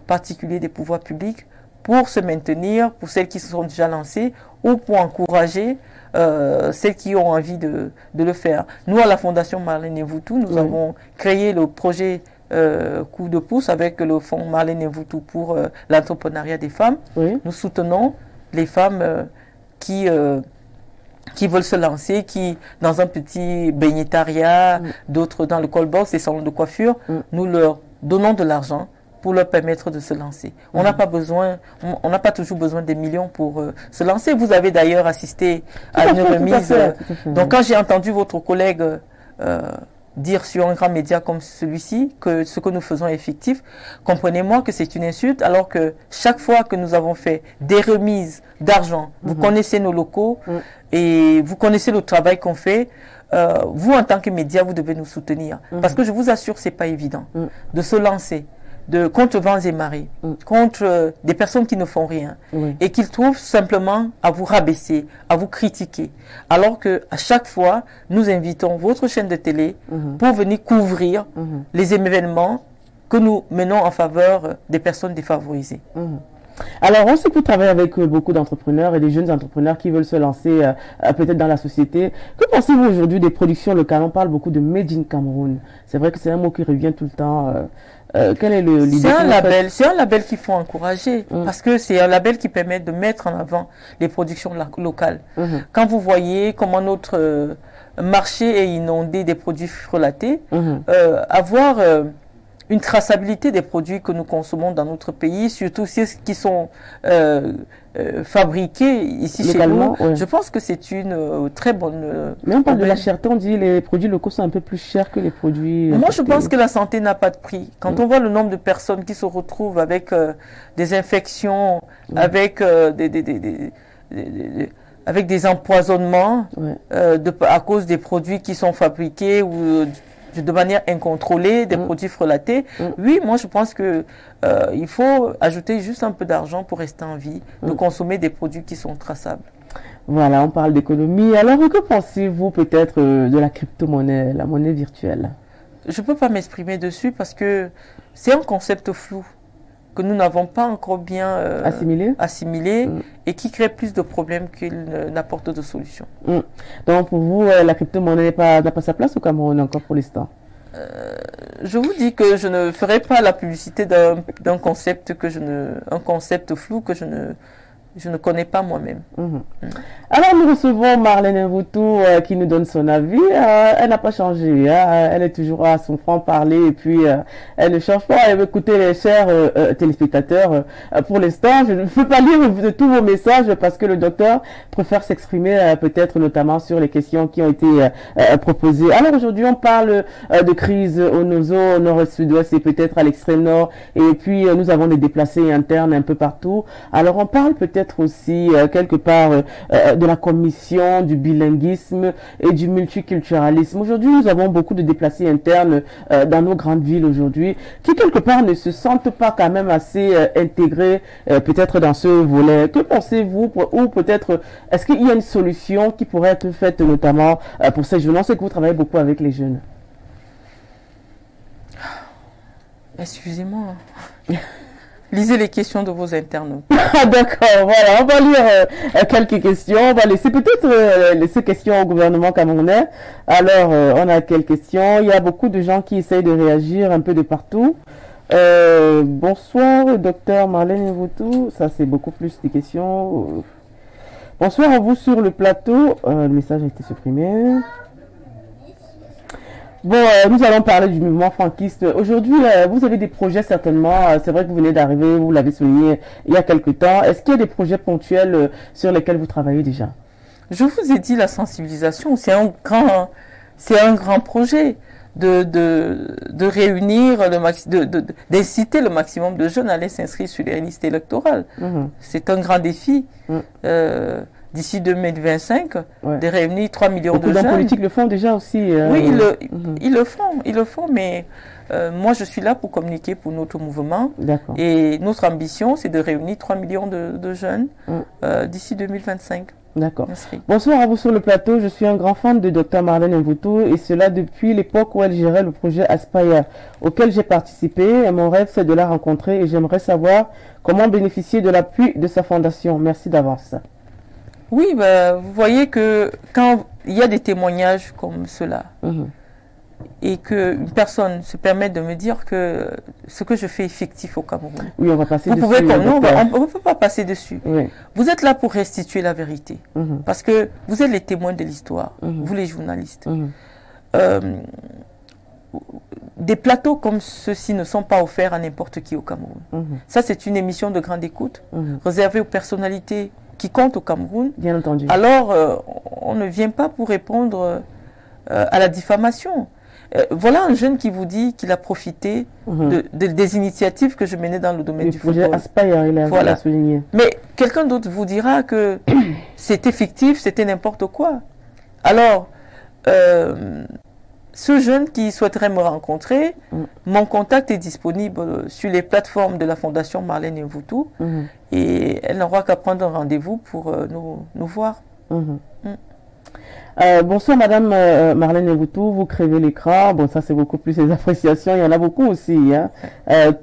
particulier des pouvoirs publics pour se maintenir, pour celles qui se sont déjà lancées ou pour encourager celles qui ont envie de le faire. Nous, à la Fondation Marlène Mvutu, nous avons créé le projet Coup de pouce avec le fonds Marlène Mvutu pour l'entrepreneuriat des femmes. Nous soutenons les femmes qui veulent se lancer, qui dans un petit bénétariat, d'autres dans le call box, les salons de coiffure, nous leur donnons de l'argent pour leur permettre de se lancer. On n'a pas besoin, on n'a pas toujours besoin des millions pour se lancer. Vous avez d'ailleurs assisté à une remise. Donc quand j'ai entendu votre collègue dire sur un grand média comme celui-ci que ce que nous faisons est fictif, comprenez-moi que c'est une insulte, alors que chaque fois que nous avons fait des remises d'argent, vous connaissez nos locaux et vous connaissez le travail qu'on fait. Vous, en tant que média, vous devez nous soutenir. Parce que je vous assure, c'est pas évident de se lancer contre vents et marées, contre des personnes qui ne font rien, et qu'ils trouvent simplement à vous rabaisser, à vous critiquer. Alors que à chaque fois, nous invitons votre chaîne de télé pour venir couvrir les événements que nous menons en faveur des personnes défavorisées. Alors, on sait que vous travaillez avec beaucoup d'entrepreneurs et des jeunes entrepreneurs qui veulent se lancer peut-être dans la société. Que pensez-vous aujourd'hui des productions locales? On parle beaucoup de Made in Cameroun. C'est vrai que c'est un mot qui revient tout le temps. Quel est l'idée? C'est un label qu'il faut encourager parce que c'est un label qui permet de mettre en avant les productions locales. Quand vous voyez comment notre marché est inondé des produits frelatés, avoir une traçabilité des produits que nous consommons dans notre pays, surtout ceux qui sont fabriqués ici chez nous, je pense que c'est une très bonne... Mais on parle de la cherté, on dit les produits locaux sont un peu plus chers que les produits... Moi, je pense que la santé n'a pas de prix. Quand on voit le nombre de personnes qui se retrouvent avec des infections, avec avec des empoisonnements à cause des produits qui sont fabriqués ou de manière incontrôlée, des produits frelatés. Oui, moi je pense que il faut ajouter juste un peu d'argent pour rester en vie, de consommer des produits qui sont traçables. Voilà, on parle d'économie. Alors, que pensez-vous peut-être de la crypto-monnaie, la monnaie virtuelle? Je ne peux pas m'exprimer dessus parce que c'est un concept flou que nous n'avons pas encore bien assimilé et qui crée plus de problèmes qu'il n'apporte de solutions. Donc pour vous, la crypto-monnaie n'a pas sa place au Cameroun encore pour l'instant? Je vous dis que je ne ferai pas la publicité d'un concept un concept flou que je ne connais pas moi-même. Alors nous recevons Marlène Mvutu qui nous donne son avis. Elle n'a pas changé, hein. Elle est toujours à son franc-parler et puis elle ne change pas. Elle veut écouter les chers téléspectateurs. Pour l'instant, je ne peux pas lire de tous vos messages parce que le docteur préfère s'exprimer peut-être notamment sur les questions qui ont été proposées. Alors aujourd'hui, on parle de crise au nord et sud-ouest et peut-être à l'extrême nord. Et puis nous avons des déplacés internes un peu partout. Alors on parle peut-être aussi quelque part de la commission du bilinguisme et du multiculturalisme. Aujourd'hui, nous avons beaucoup de déplacés internes dans nos grandes villes aujourd'hui qui quelque part ne se sentent pas quand même assez intégrés peut-être dans ce volet. Que pensez-vous ou peut-être est-ce qu'il y a une solution qui pourrait être faite notamment pour ces jeunes? On sait que vous travaillez beaucoup avec les jeunes. Excusez-moi. Lisez les questions de vos internautes. D'accord, voilà, on va lire quelques questions. On va laisser peut-être ces questions au gouvernement camerounais. Alors, on a quelques questions. Il y a beaucoup de gens qui essayent de réagir un peu de partout. Bonsoir, docteur Marlène Mvutu. Ça, c'est beaucoup plus des questions. Bonsoir à vous sur le plateau. Le message a été supprimé. Bon, nous allons parler du mouvement franquiste. Aujourd'hui, vous avez des projets certainement. C'est vrai que vous venez d'arriver, vous l'avez souligné il y a quelque temps. Est-ce qu'il y a des projets ponctuels sur lesquels vous travaillez déjà? Je vous ai dit la sensibilisation. C'est un grand projet de réunir d'inciter le maximum de jeunes à aller s'inscrire sur les listes électorales. C'est un grand défi. D'ici 2025, de réunir 3 millions de jeunes. Beaucoup d'hommes politiques le font déjà aussi. Oui, ils le font, mais moi je suis là pour communiquer pour notre mouvement. Et notre ambition, c'est de réunir 3 millions de jeunes d'ici 2025. D'accord. Bonsoir à vous sur le plateau. Je suis un grand fan de Dr Marlène Mvutu et cela depuis l'époque où elle gérait le projet Aspire auquel j'ai participé. Et mon rêve, c'est de la rencontrer et j'aimerais savoir comment bénéficier de l'appui de sa fondation. Merci d'avance. Oui, vous voyez que quand il y a des témoignages comme cela et qu'une personne se permet de me dire que ce que je fais est fictif au Cameroun. Oui, on va passer dessus. Non, on ne peut pas passer dessus. Oui. Vous êtes là pour restituer la vérité. Parce que vous êtes les témoins de l'histoire, vous les journalistes. Des plateaux comme ceux-ci ne sont pas offerts à n'importe qui au Cameroun. Ça, c'est une émission de grande écoute réservée aux personnalités qui compte au Cameroun. Bien entendu. Alors, on ne vient pas pour répondre à la diffamation. Voilà un jeune qui vous dit qu'il a profité des initiatives que je menais dans le domaine du football. Aspire, il a souligné. Mais quelqu'un d'autre vous dira que c'était fictif, c'était n'importe quoi. Alors, ce jeune qui souhaiterait me rencontrer, mon contact est disponible sur les plateformes de la Fondation Marlène Mvutu et elle n'aura qu'à prendre un rendez-vous pour nous voir. Bonsoir Madame Marlène Mvutu, vous crevez l'écran. Bon, ça c'est beaucoup plus les appréciations, il y en a beaucoup aussi. Hein.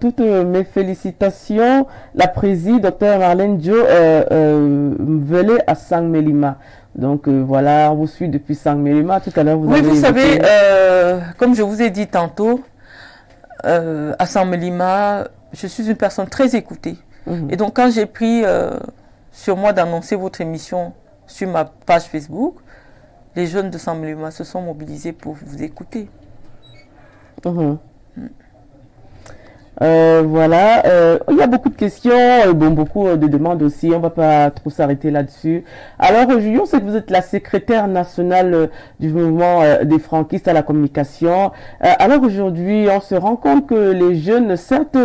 Toutes mes félicitations. La présidente, Dr Marlène Jo, venez à Sang-Melima. Donc voilà, on vous suit depuis Sang-Melima. Tout à l'heure, vous avez vous savez, comme je vous ai dit tantôt, à Sang-Melima, je suis une personne très écoutée. Et donc, quand j'ai pris sur moi d'annoncer votre émission sur ma page Facebook, les jeunes de Sang-Melima se sont mobilisés pour vous écouter. Voilà, il y a beaucoup de questions, beaucoup de demandes aussi, on va pas trop s'arrêter là-dessus. Alors aujourd'hui, on sait que vous êtes la secrétaire nationale du mouvement des franquistes à la communication. Alors aujourd'hui, on se rend compte que les jeunes, certes,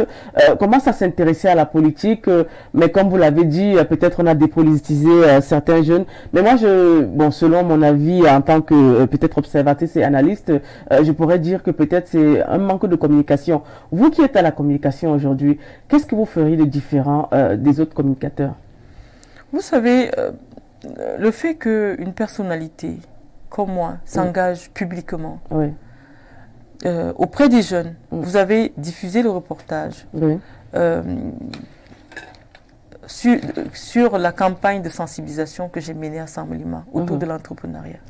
commencent à s'intéresser à la politique, mais comme vous l'avez dit, peut-être on a dépolitisé certains jeunes. Mais moi, selon mon avis, en tant que peut-être observatrice et analyste, je pourrais dire que peut-être c'est un manque de communication. Vous qui êtes à la communication aujourd'hui, qu'est-ce que vous feriez de différent des autres communicateurs? Vous savez, le fait qu'une personnalité comme moi s'engage publiquement auprès des jeunes, vous avez diffusé le reportage sur la campagne de sensibilisation que j'ai menée à Saint-Molima autour de l'entrepreneuriat.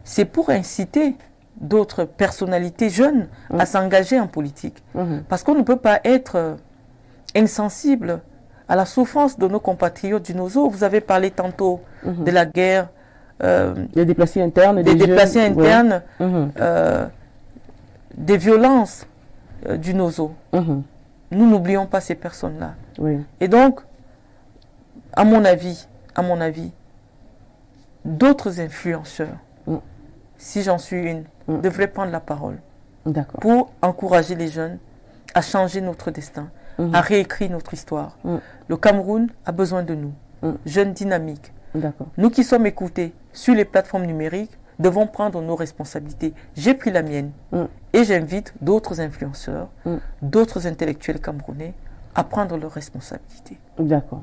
C'est pour inciter d'autres personnalités jeunes à s'engager en politique. Parce qu'on ne peut pas être insensible à la souffrance de nos compatriotes du Nozo. Vous avez parlé tantôt de la guerre, des déplacés internes, des violences du Nozo. Nous n'oublions pas ces personnes-là. Et donc, à mon avis, d'autres influenceurs, si j'en suis une, devraient prendre la parole pour encourager les jeunes à changer notre destin, à réécrire notre histoire. Le Cameroun a besoin de nous, jeunes dynamiques. Nous qui sommes écoutés sur les plateformes numériques devons prendre nos responsabilités. J'ai pris la mienne et j'invite d'autres influenceurs, d'autres intellectuels camerounais à prendre leurs responsabilités. D'accord.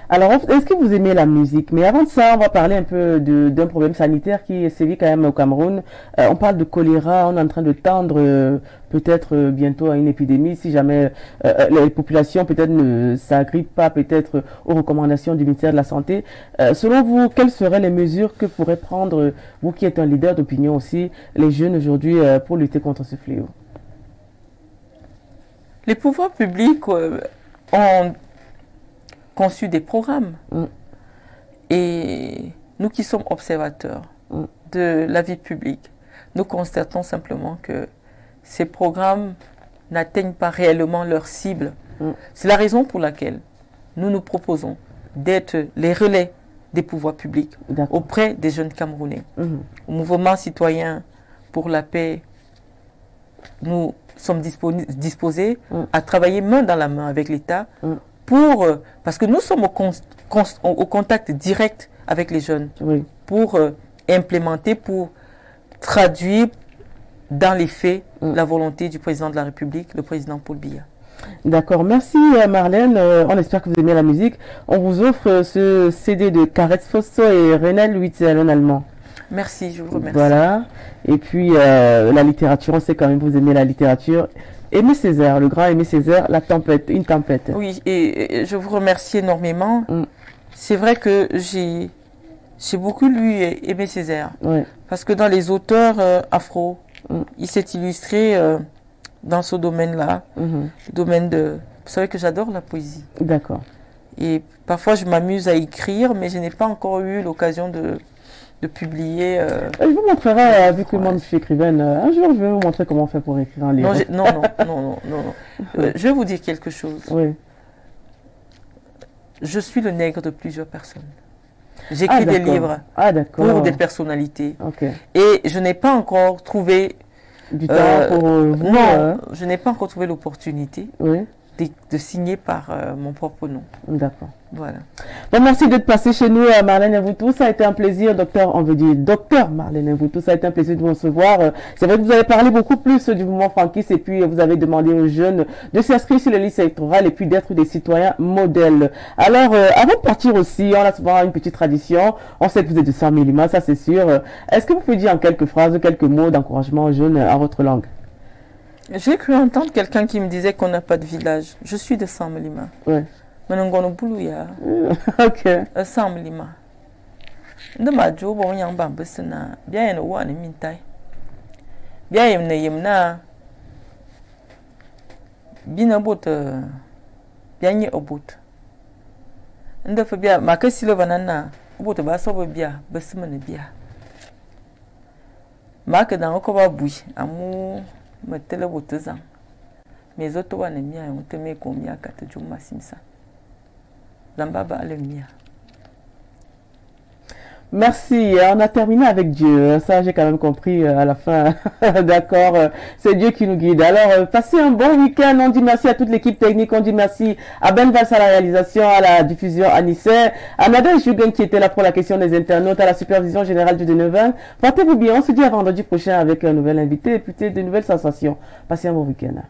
Alors, est-ce que vous aimez la musique? Mais avant de ça, on va parler un peu d'un problème sanitaire qui sévit quand même au Cameroun. On parle de choléra, on est en train de tendre peut-être bientôt à une épidémie si jamais les populations peut-être ne s'agrippent pas peut-être aux recommandations du ministère de la Santé. Selon vous, quelles seraient les mesures que pourraient prendre, vous qui êtes un leader d'opinion aussi, les jeunes aujourd'hui pour lutter contre ce fléau? Les pouvoirs publics ont conçu des programmes. Et nous qui sommes observateurs de la vie publique, nous constatons simplement que ces programmes n'atteignent pas réellement leur cible. C'est la raison pour laquelle nous nous proposons d'être les relais des pouvoirs publics auprès des jeunes Camerounais. Au mouvement citoyen pour la paix, nous sommes disposés à travailler main dans la main avec l'État parce que nous sommes au contact direct avec les jeunes pour implémenter, pour traduire dans les faits la volonté du président de la République, le président Paul Biya. D'accord, merci Marlène, on espère que vous aimez la musique. On vous offre ce CD de Carrette Fosso et Renel Witzel en allemand. Merci, je vous remercie. Voilà, et puis la littérature, on sait quand même que vous aimez la littérature. Aimé Césaire, le grand Aimé Césaire, La Tempête, une tempête. Oui, et je vous remercie énormément. C'est vrai que j'ai beaucoup lu Aimé Césaire. Parce que dans les auteurs afro, il s'est illustré dans ce domaine-là. Le domaine de... Vous savez que j'adore la poésie. D'accord. Et parfois, je m'amuse à écrire, mais je n'ai pas encore eu l'occasion de publier. Je vous montrerai, vu que moi je suis écrivaine, un jour je vais vous montrer comment on fait pour écrire un livre. Non. Je vais vous dire quelque chose. Je suis le nègre de plusieurs personnes. J'écris des livres pour des personnalités. Et je n'ai pas encore trouvé du temps pour vous. Je n'ai pas encore trouvé l'opportunité de signer par mon propre nom. D'accord. Voilà. Bon, merci d'être passé chez nous, Marlène Mvoutou. Ça a été un plaisir, docteur Marlène Mvoutou. Ça a été un plaisir de vous recevoir. C'est vrai que vous avez parlé beaucoup plus du mouvement franquiste et puis vous avez demandé aux jeunes de s'inscrire sur les listes électorales et puis d'être des citoyens modèles. Alors, avant de partir aussi, on a souvent une petite tradition. On sait que vous êtes de Saint-Molima, ça c'est sûr. Est-ce que vous pouvez dire en quelques phrases, quelques mots d'encouragement aux jeunes à votre langue? J'ai cru entendre quelqu'un qui me disait qu'on n'a pas de village. Je suis de Saint-Molima. Ok. Saint-Molima. De ma jo bon yang bambesna bien no wa ni mintai. Bien yemna bina bot bien ye obot. Nda fa bia makasi lo banana obot ba so bia besmene bia. Mak dan ko ba bui amu metele botezan. mes autres wanemia on te met combien kata juma simsa zambaba alemia. Merci. On a terminé avec Dieu. Ça, j'ai quand même compris à la fin. D'accord. C'est Dieu qui nous guide. Alors, passez un bon week-end. On dit merci à toute l'équipe technique. On dit merci à Ben Valls à la réalisation, à la diffusion, à Nisser, à Nadège Jugen qui était là pour la question des internautes, à la supervision générale du Deneven. Portez-vous bien. On se dit à vendredi prochain avec un nouvel invité et puis de nouvelles sensations. Passez un bon week-end.